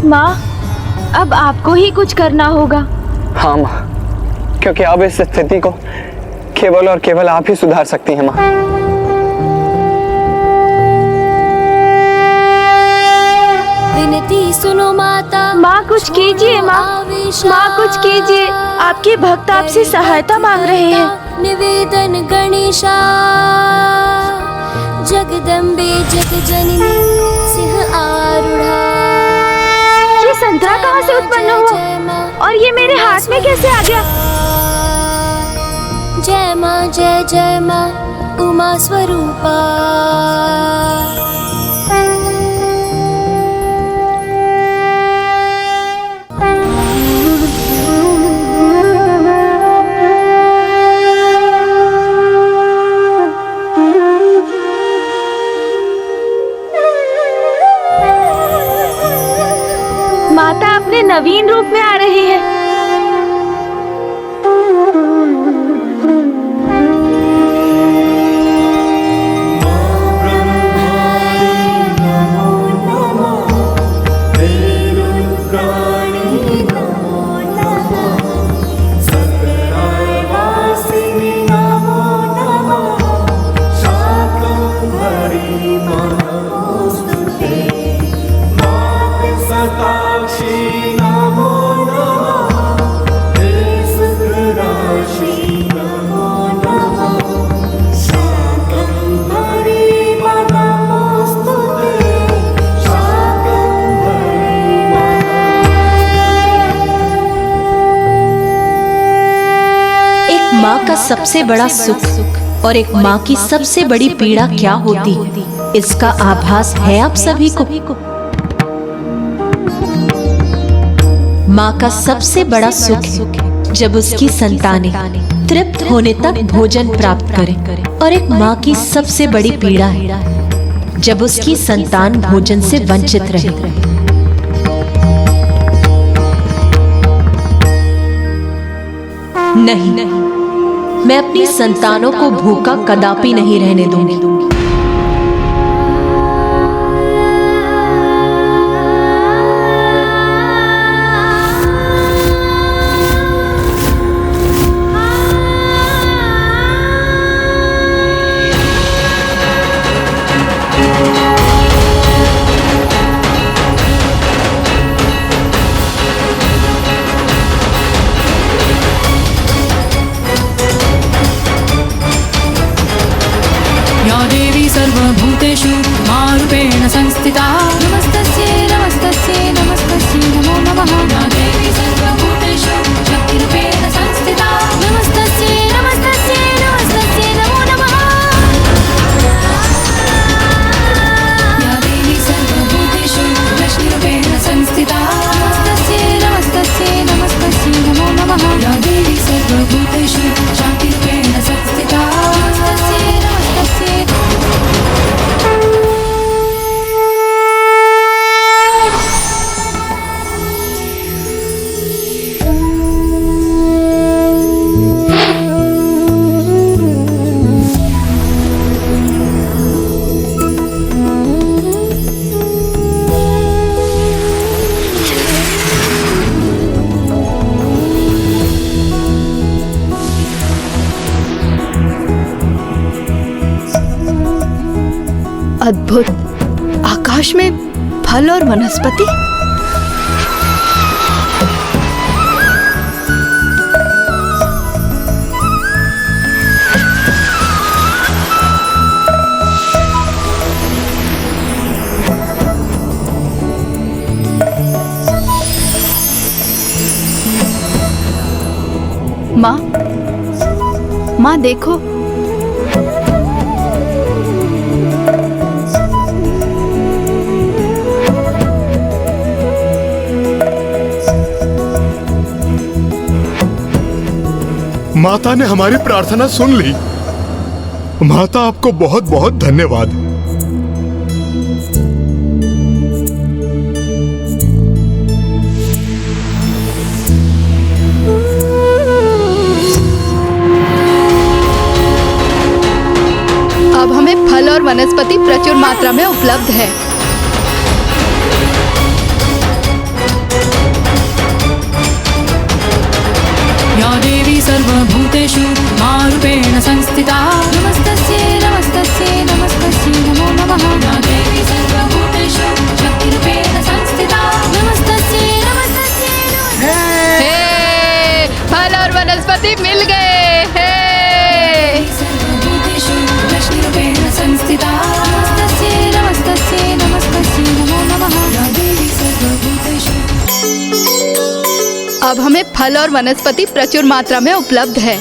माँ, अब आपको ही कुछ करना होगा। हाँ माँ, क्योंकि अब इस स्थिति को केवल और केवल आप ही सुधार सकती हैं माँ। विनती सुनो माता। माँ कुछ कीजिए माँ, माँ कुछ कीजिए। आपके भक्त आपसे सहायता मांग रहे हैं। निवेदन गणेशा जगदम्बे जगजननी सिंह आरूढ़ा। ये संतरा कहाँ से उत्पन्न हुआ और ये मेरे हाथ में कैसे आ गया? जय माँ उमा स्वरूपा। माता अपने नवीन रूप में आ रही है। माँ का सबसे बड़ा सुख और एक माँ की सबसे बड़ी पीड़ा क्या होती है, इसका आभास है आप सभी को। माँ का सबसे बड़ा सुख है जब उसकी संतानें तृप्त होने तक भोजन प्राप्त करें, और एक माँ की सबसे बड़ी पीड़ा है जब उसकी संतान भोजन से वंचित रहे। नहीं, मैं अपनी संतानों को भूखा कदापि नहीं रहने दूंगी। सर्वभूतेषु मारूपेण संस्थिता नमस्तस्यै नमस्तस्यै नमस्तस्यै नमो नमः। या देवी सर्वभूतेषु शक्तिरूपेण संस्थिता नमस्तस्यै नमस्तस्यै नमस्तस्यै नमो नमः। या देवी सर्वभूतेषु लक्ष्मीरूपेण संस्थिता नमस्तस्यै नमस्तस्यै नमस्तस्यै नमो नमः। या देवी सर्वभूतेषु शान्तिरूपेण संस्थिता नमस्तस्यै नमस्तस्यै। अद्भुत, आकाश में फल और वनस्पति। माँ देखो, माता ने हमारी प्रार्थना सुन ली। माता, आपको बहुत बहुत धन्यवाद। अब हमें फल और वनस्पति प्रचुर मात्रा में उपलब्ध है। या देवी सर्वभूतेषु मारूपेण संस्थिता नमस्तस्यै नमस्तस्यै नमस्तस्यै नमो नमः। या देवी सर्वभूतेषु शक्तिरूपेण संस्थिता नमस्तस्यै नमस्तस्यै नमस्तस्यै। हे, फल और वनस्पति मिल गए। हे, सर्वभूतेषु लक्ष्मीरूपेण संस्थिता नमस्तस्यै नमस्तस्यै नमस्तस्यै नमो नमः। या देवी सर्वभूतेषु। अब हमें फल और वनस्पति प्रचुर मात्रा में उपलब्ध है।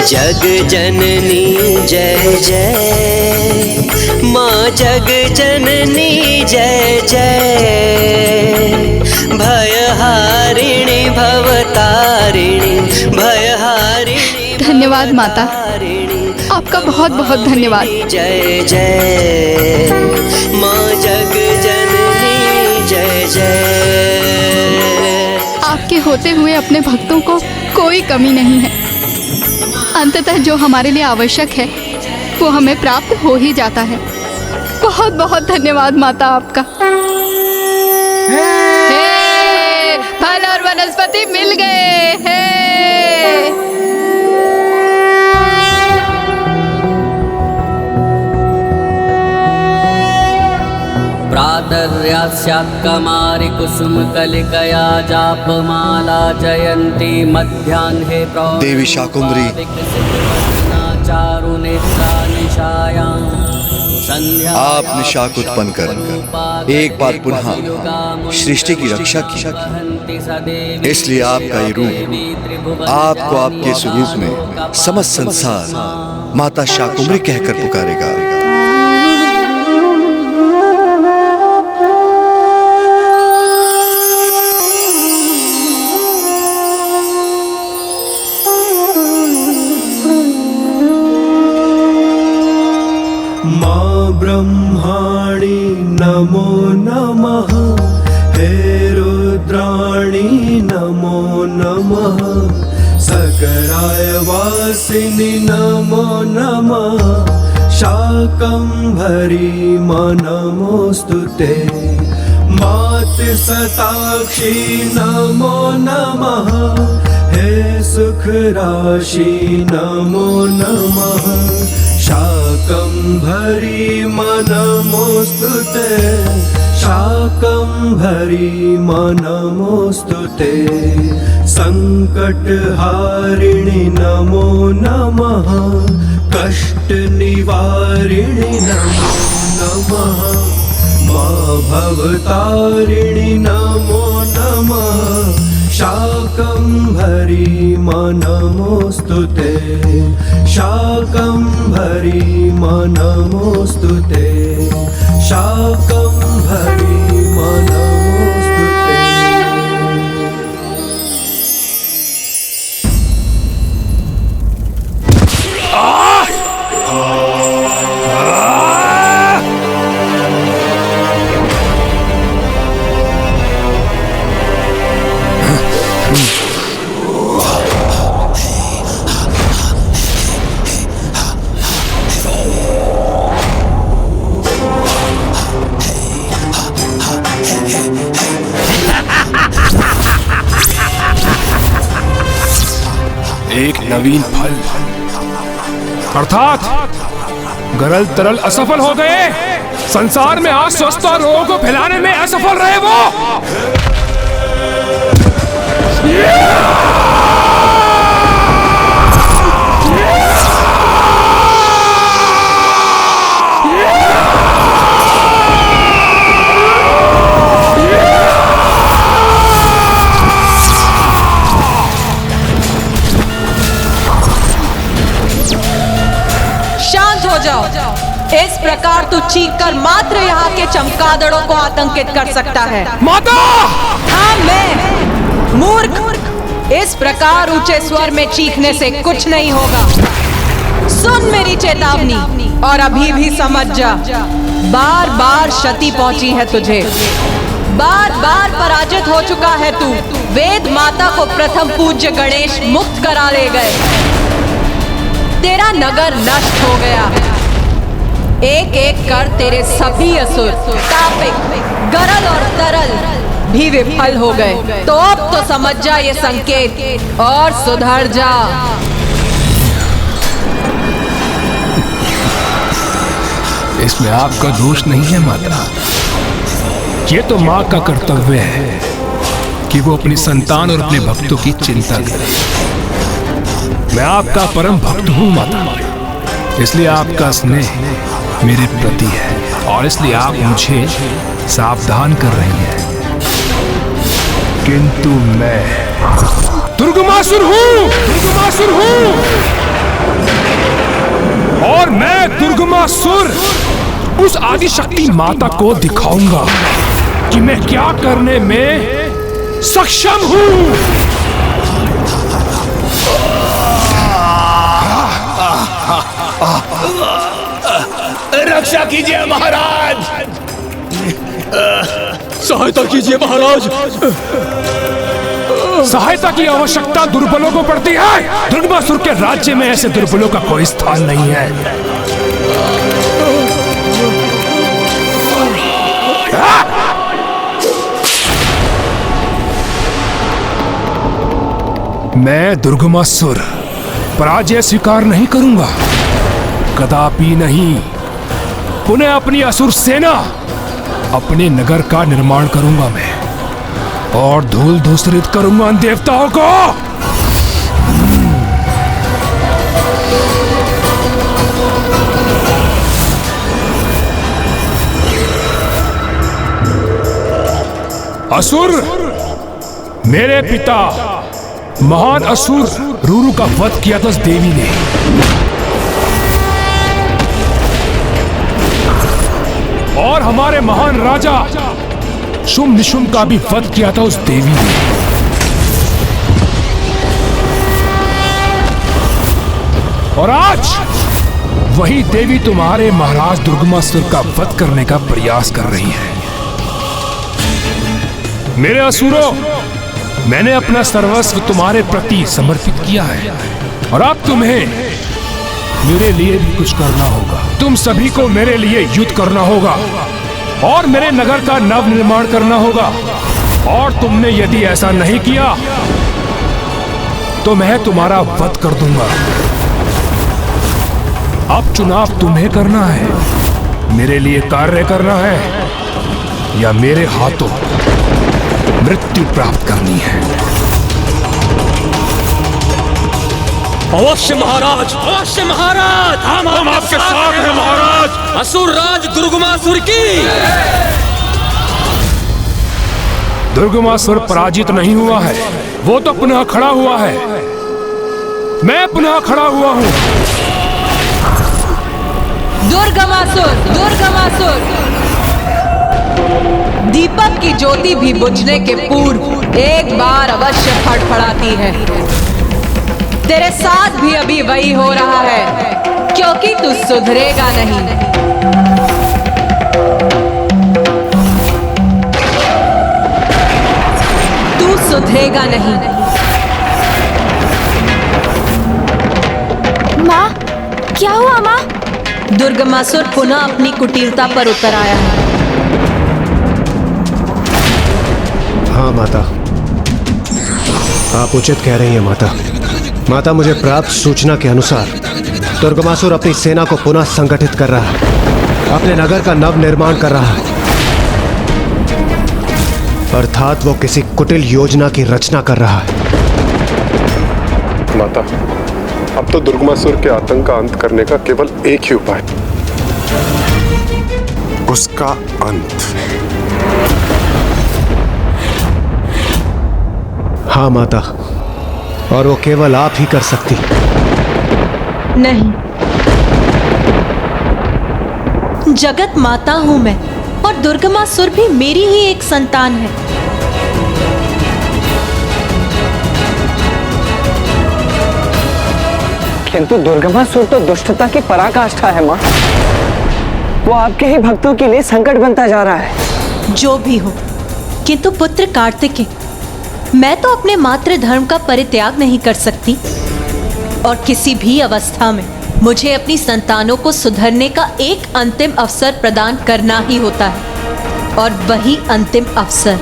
जग जननी जय जय, माँ जग जननी जय जय। भयहारिणी भवतारिणी भयहारिणी। धन्यवाद माता, आपका बहुत बहुत धन्यवाद। जय जय माँ जग जननी जय जय। आपके होते हुए अपने भक्तों को कोई कमी नहीं है। अंततः जो हमारे लिए आवश्यक है वो हमें प्राप्त हो ही जाता है। बहुत बहुत धन्यवाद माता आपका। हे, फल और वनस्पति मिल गए। हे, प्रातर्यास्यात्कमारि कुसुमकलिकया जापमाला जयन्ती मध्याह्ने देवी शाकुम्भरी चारुनेत्रा निशायाम् आप निशाक उत्पन्न कर एक बार पुनः सृष्टि की रक्षा की, इसलिए आपका ये रूप आपको आपके स्वरूप में समस्त संसार माता शाकुंभरी कहकर पुकारेगा। ब्रह्माणि नमो नमः, हे रुद्राणि नमो नमः, सकराय वासिनि नमो नमः, शाकंभरी नमोस्तुते, मातृ शताक्षी नमो नमः, हे सुख राशि नमो नमः, शाकंभरी नमोस्तुते, शाकंभरी नमोस्तुते, संकटहारिणि नमो नमः, कष्ट निवारिणि नमो नमः, मां भवतारिणि नमो नमः, शाकंभरी नमोस्तुते, शाकंभरी नमोस्तुते, शाकंभरी नमोस्तुते। एक नवीन फल अर्थात गरल तरल असफल हो गए। संसार में आज स्वस्थ और रोगों को फैलाने में असफल रहे वो। इस प्रकार तू चीख कर मात्र यहाँ के चमगादड़ों को आतंकित कर सकता है। माता! हाँ मैं मूर्ख, इस प्रकार ऊंचे स्वर में चीखने से कुछ नहीं होगा। सुन मेरी चेतावनी और अभी भी समझ जा। बार बार क्षति पहुंची है तुझे, बार बार पराजित हो चुका है तू। वेद माता को प्रथम पूज्य गणेश मुक्त करा ले गए, तेरा नगर नष्ट हो गया। एक एक कर तेरे सभी असुर तापिक, गरल और तरल भी विफल हो गए। तो अब तो समझ जा ये संकेत और सुधर जा। इसमें आपका दोष नहीं है माता, ये तो माँ का कर्तव्य है कि वो अपनी संतान और अपने भक्तों की चिंता करे। मैं आपका परम भक्त हूँ माता, इसलिए आपका स्नेह मेरे प्रति है और इसलिए आप मुझे सावधान कर रही हैं। किंतु मैं दुर्गमासुर हूँ, दुर्गमासुर हूँ, और मैं दुर्गमासुर उस आदिशक्ति माता को दिखाऊंगा कि मैं क्या करने में सक्षम हूँ। रक्षा कीजिए महाराज, सहायता कीजिए महाराज। सहायता की आवश्यकता दुर्बलों को पड़ती है। दुर्गमासुर के राज्य में ऐसे दुर्बलों का कोई स्थान नहीं है। मैं दुर्गमासुर पराजय स्वीकार नहीं करूंगा, कदापि नहीं। पुनः अपनी असुर सेना, अपने नगर का निर्माण करूंगा मैं और धूल धूसरित करूंगा उन देवताओं को। असुर, मेरे पिता महान असुर रूरू का वध किया था उस देवी ने। और हमारे महान राजा शुम निशुम का भी वध किया था उस देवी ने। और आज वही देवी तुम्हारे महाराज दुर्गमासुर का वध करने का प्रयास कर रही है। मेरे असुरों, मैंने अपना सर्वस्व तुम्हारे प्रति समर्पित किया है और अब तुम्हें मेरे लिए भी कुछ करना होगा। तुम सभी को मेरे लिए युद्ध करना होगा और मेरे नगर का नव निर्माण करना होगा। और तुमने यदि ऐसा नहीं किया तो मैं तुम्हारा वध कर दूंगा। अब चुनाव तुम्हें करना है, मेरे लिए कार्य करना है या मेरे हाथों मृत्यु प्राप्त करनी है। अवश्य महाराज, अवश्य महाराज, हम आपके साथ हैं महाराज। असुर राज दुर्गमासुर की। दुर्गमासुर पराजित नहीं हुआ है, वो तो पुनः खड़ा हुआ है। मैं पुनः खड़ा हुआ हूँ। दुर्गमासुर, दुर्गमासुर, दीपक की ज्योति भी बुझने के पूर्व एक बार अवश्य फड़फड़ाती है। तेरे साथ भी अभी वही हो रहा है, क्योंकि तू सुधरेगा नहीं। तू सुधरेगा नहीं। माँ, क्या हुआ माँ? दुर्गमासुर पुनः अपनी कुटिलता पर उतर आया है। हाँ माता, आप उचित कह रही हैं माता। माता, मुझे प्राप्त सूचना के अनुसार दुर्गमासुर अपनी सेना को पुनः संगठित कर रहा है, अपने नगर का नव निर्माण कर रहा है। अर्थात वो किसी कुटिल योजना की रचना कर रहा है। माता, अब तो दुर्गमासुर के आतंक का अंत करने का केवल एक ही उपाय, उसका अंत। हाँ माता, और वो केवल आप ही कर सकती। नहीं, जगत माता हूं मैं और दुर्गमासुर भी मेरी ही एक संतान है। किंतु दुर्गमासुर तो दुष्टता की पराकाष्ठा है माँ। वो आपके ही भक्तों के लिए संकट बनता जा रहा है। जो भी हो, किंतु पुत्र कार्तिकेय, मैं तो अपने मातृ धर्म का परित्याग नहीं कर सकती और किसी भी अवस्था में मुझे अपनी संतानों को सुधरने का एक अंतिम अवसर प्रदान करना ही होता है और वही अंतिम अवसर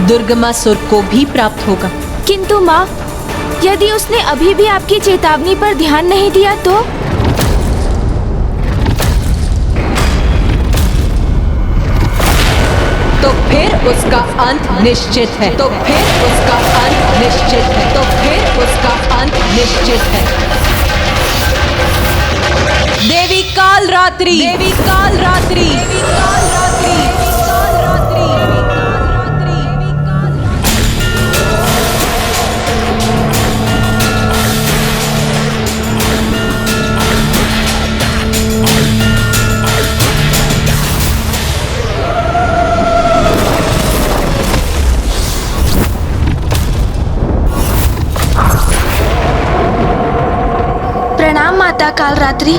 दुर्गमासुर को भी प्राप्त होगा। किंतु माँ, यदि उसने अभी भी आपकी चेतावनी पर ध्यान नहीं दिया तो फिर उसका अंत निश्चित है। तो फिर उसका अंत निश्चित है। तो फिर उसका अंत निश्चित है। देवी काल रात्रि, देवी काल रात्रि, देवी काल रात्रि, प्रणाम माता काल रात्रि।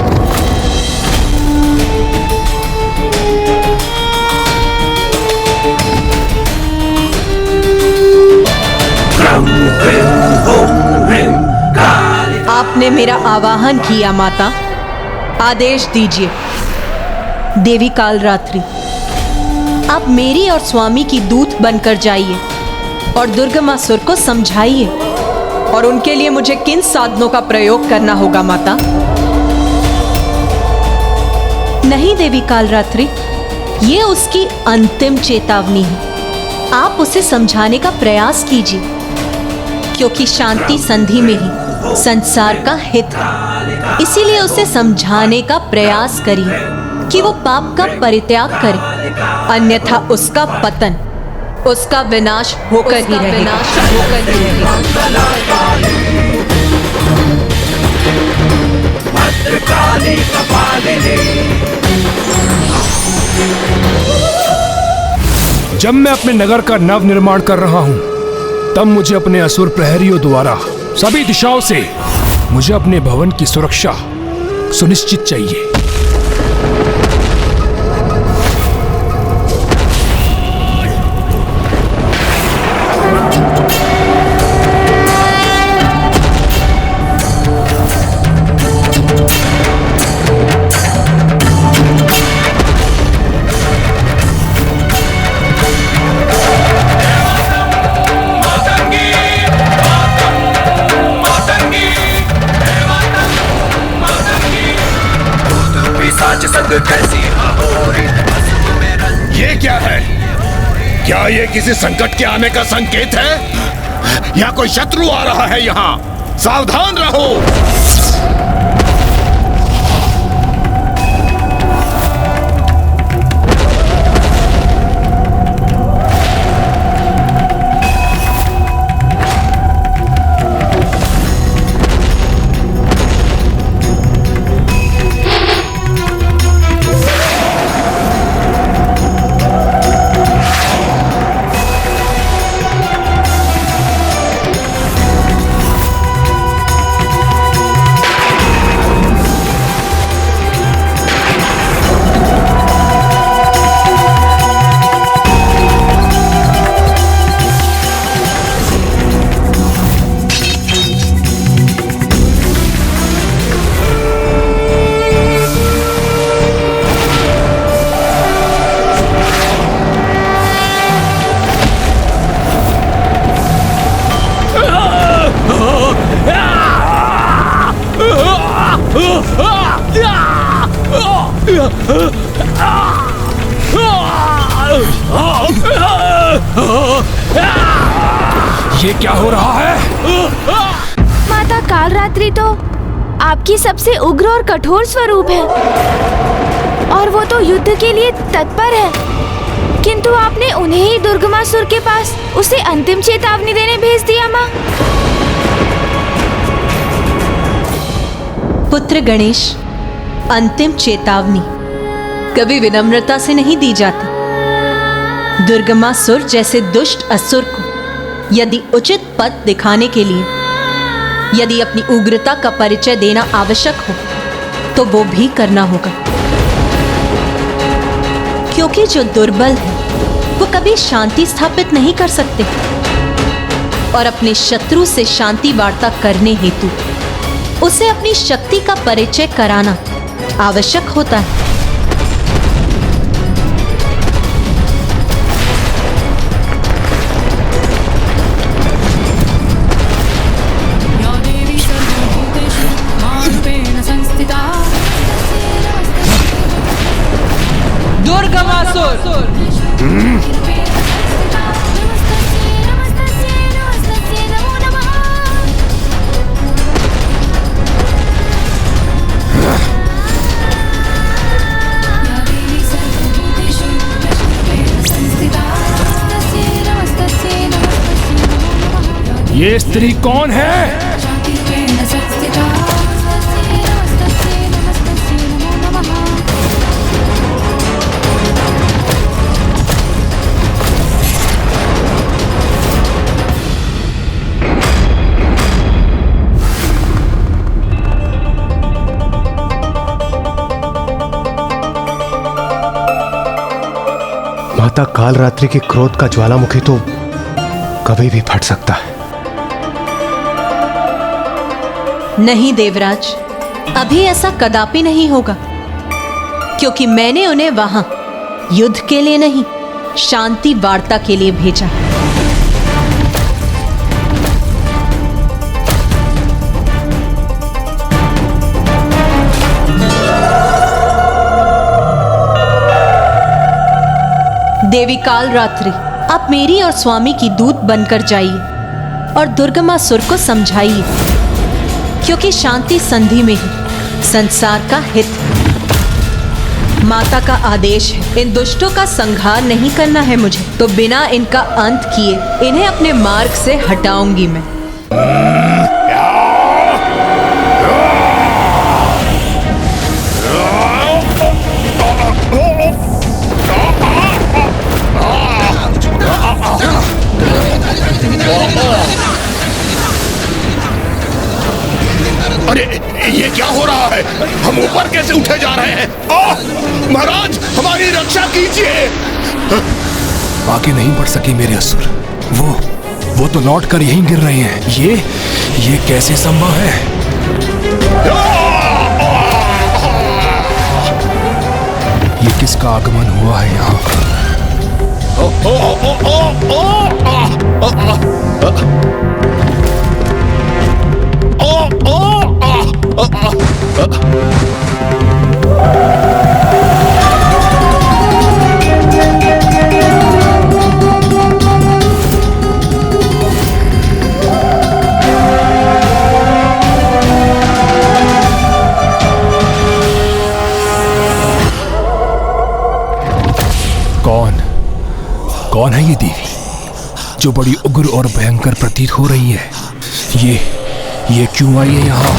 आपने मेरा आवाहन किया माता, आदेश दीजिए। देवी काल रात्रि, आप मेरी और स्वामी की दूत बनकर जाइए और दुर्गमासुर को समझाइए। और उनके लिए मुझे किन साधनों का प्रयोग करना होगा माता? नहीं देवी काल रात्रि, ये उसकी अंतिम चेतावनी है। आप उसे समझाने का प्रयास कीजिए, क्योंकि शांति संधि में ही संसार का हित है। इसीलिए उसे समझाने का प्रयास करिए कि वो पाप का परित्याग करे, अन्यथा उसका पतन उसका विनाश होकर ही रहेगा। जब मैं अपने नगर का नव निर्माण कर रहा हूँ तब मुझे अपने असुर प्रहरियों द्वारा सभी दिशाओं से मुझे अपने भवन की सुरक्षा सुनिश्चित चाहिए। ये क्या है? क्या ये किसी संकट के आने का संकेत है या कोई शत्रु आ रहा है यहाँ? सावधान रहो। ये क्या हो रहा है? माता कालरात्रि तो आपकी सबसे उग्र और कठोर स्वरूप है और वो तो युद्ध के लिए तत्पर है, किंतु आपने उन्हें ही दुर्गमासुर के पास उसे अंतिम चेतावनी देने भेज दिया। माँ, पुत्र गणेश, अंतिम चेतावनी कभी विनम्रता से नहीं दी जाती। दुर्गमासुर जैसे दुष्ट असुर को यदि उचित पद दिखाने के लिए यदि अपनी उग्रता का परिचय देना आवश्यक हो तो वो भी करना होगा, क्योंकि जो दुर्बल है वो कभी शांति स्थापित नहीं कर सकते और अपने शत्रु से शांति वार्ता करने हेतु उसे अपनी शक्ति का परिचय कराना आवश्यक होता है। ये स्त्री कौन है? माता कालरात्रि के क्रोध का ज्वालामुखी तो कभी भी फट सकता है। नहीं देवराज, अभी ऐसा कदापि नहीं होगा, क्योंकि मैंने उन्हें वहां युद्ध के लिए नहीं, शांति वार्ता के लिए भेजा। देवी कालरात्रि, आप मेरी और स्वामी की दूत बनकर जाइए और दुर्गमासुर को समझाइए, क्योंकि शांति संधि में ही संसार का हित है। माता का आदेश है, इन दुष्टों का संहार नहीं करना है मुझे, तो बिना इनका अंत किए इन्हें अपने मार्ग से हटाऊंगी मैं। अरे ये क्या हो रहा है? हम ऊपर कैसे उठे जा रहे हैं? महाराज हमारी रक्षा कीजिए। आगे नहीं बढ़ सके मेरे असुर। वो तो लौट कर यहीं गिर रहे हैं। ये कैसे संभव है? ये किसका आगमन हुआ है यहाँ? कौन है ये देवी जो बड़ी उग्र और भयंकर प्रतीत हो रही है? ये क्यों आई है यहाँ?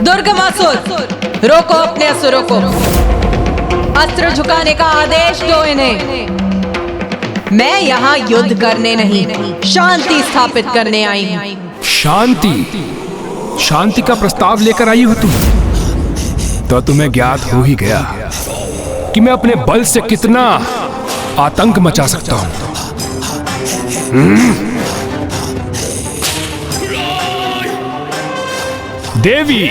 दुर्गमासुर, रोको अपने असुरों को। अस्त्र झुकाने का आदेश दो इन्हें। मैं यहाँ युद्ध करने नहीं, शांति स्थापित करने आई हूँ। शांति का प्रस्ताव लेकर आई हो तुम? तो तुम्हें ज्ञात हो ही गया कि मैं अपने बल से कितना आतंक मचा सकता हूं। देवी,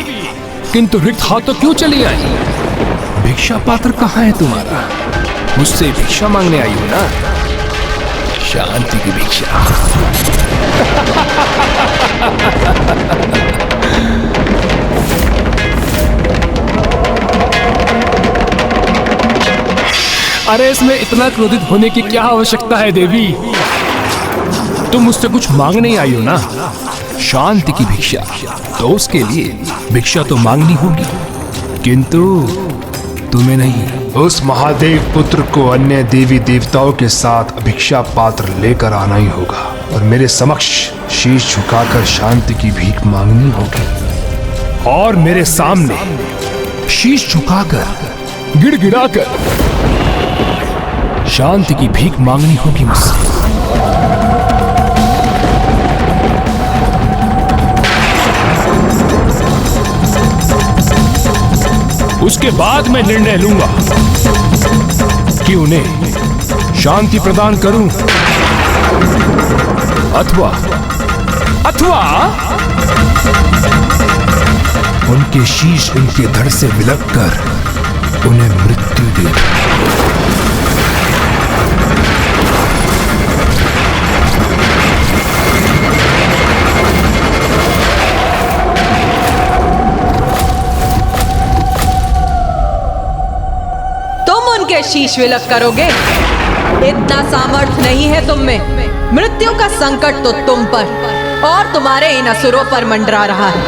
किंतु रिक्त हाथों क्यों चली आई? भिक्षा पात्र कहाँ है तुम्हारा? मुझसे भिक्षा मांगने आई हो ना? शांति की भिक्षा। अरे इसमें इतना क्रोधित होने की क्या आवश्यकता है देवी? तुम मुझसे कुछ मांगने ही आई हो ना? शांति की भिक्षा, तो उसके लिए भिक्षा तो मांगनी होगी, किंतु तुम्हें नहीं। उस महादेव पुत्र को अन्य देवी देवताओं के साथ भिक्षा पात्र लेकर आना ही होगा और मेरे समक्ष शीश झुकाकर शांति की भीख मांगनी होगी। और मेरे सामने शीश झुकाकर गिड़गिड़ाकर शांति की भीख मांगनी होगी मुझसे। उसके बाद मैं निर्णय लूंगा कि उन्हें शांति प्रदान करूं अथवा उनके शीश उनके धड़ से विलक कर उन्हें मृत्यु दे दूं। शीश विलक करोगे? इतना सामर्थ्य नहीं है तुम में। मृत्यु का संकट तो तुम पर और तुम्हारे इन असुरों पर मंडरा रहा है।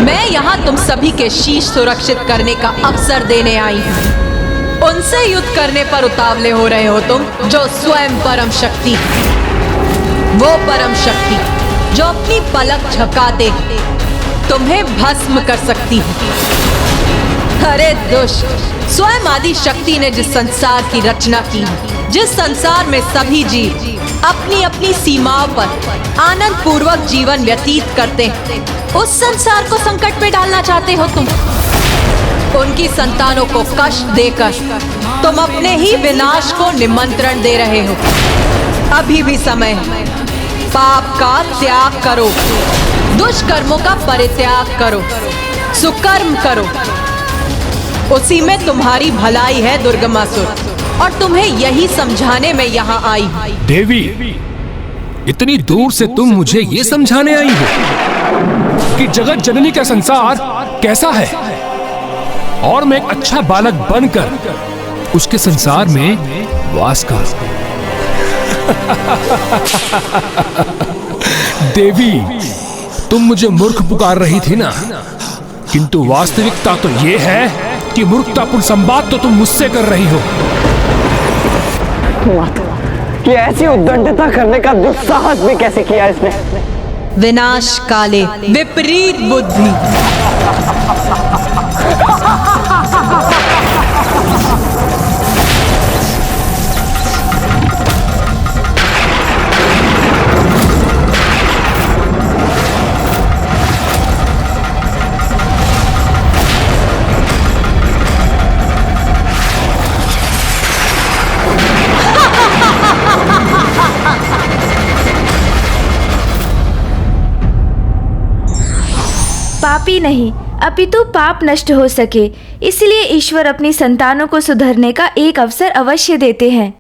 मैं यहाँ तुम सभी के शीश सुरक्षित करने का अवसर देने आई हूँ। उनसे युद्ध करने पर उतावले हो रहे हो तुम, जो स्वयं परम शक्ति, वो परम शक्ति जो अपनी पलक झपकाते तुम्हें भस्म कर सकती है। अरे दुष्ट, स्वयं आदि शक्ति ने जिस संसार की रचना की, जिस संसार में सभी जीव अपनी अपनी सीमाओं पर आनंद पूर्वक जीवन व्यतीत करते हैं, उस संसार को संकट में डालना चाहते हो तुम। उनकी संतानों को कष्ट देकर तुम अपने ही विनाश को निमंत्रण दे रहे हो। अभी भी समय है। पाप का त्याग करो, दुष्कर्मों का परित्याग करो, सुकर्म करो। उसी में तुम्हारी भलाई है दुर्गमासुर, और तुम्हें यही समझाने में यहाँ आई। देवी, इतनी दूर से तुम मुझे ये समझाने आई हो कि जगत जननी का संसार कैसा है और मैं एक अच्छा बालक बनकर उसके संसार में वास कर सकूं। देवी, तुम मुझे मूर्ख पुकार रही थी ना, किंतु वास्तविकता तो ये है कि मूर्खतापूर्ण संवाद तो तुम मुझसे कर रही हो। कि ऐसी उद्दंडता करने का दुस्साहस भी कैसे किया इसने? विनाश काले विपरीत बुद्धि। पापी नहीं, अपितु पाप नष्ट हो सके, इसलिए ईश्वर अपनी संतानों को सुधरने का एक अवसर अवश्य देते हैं।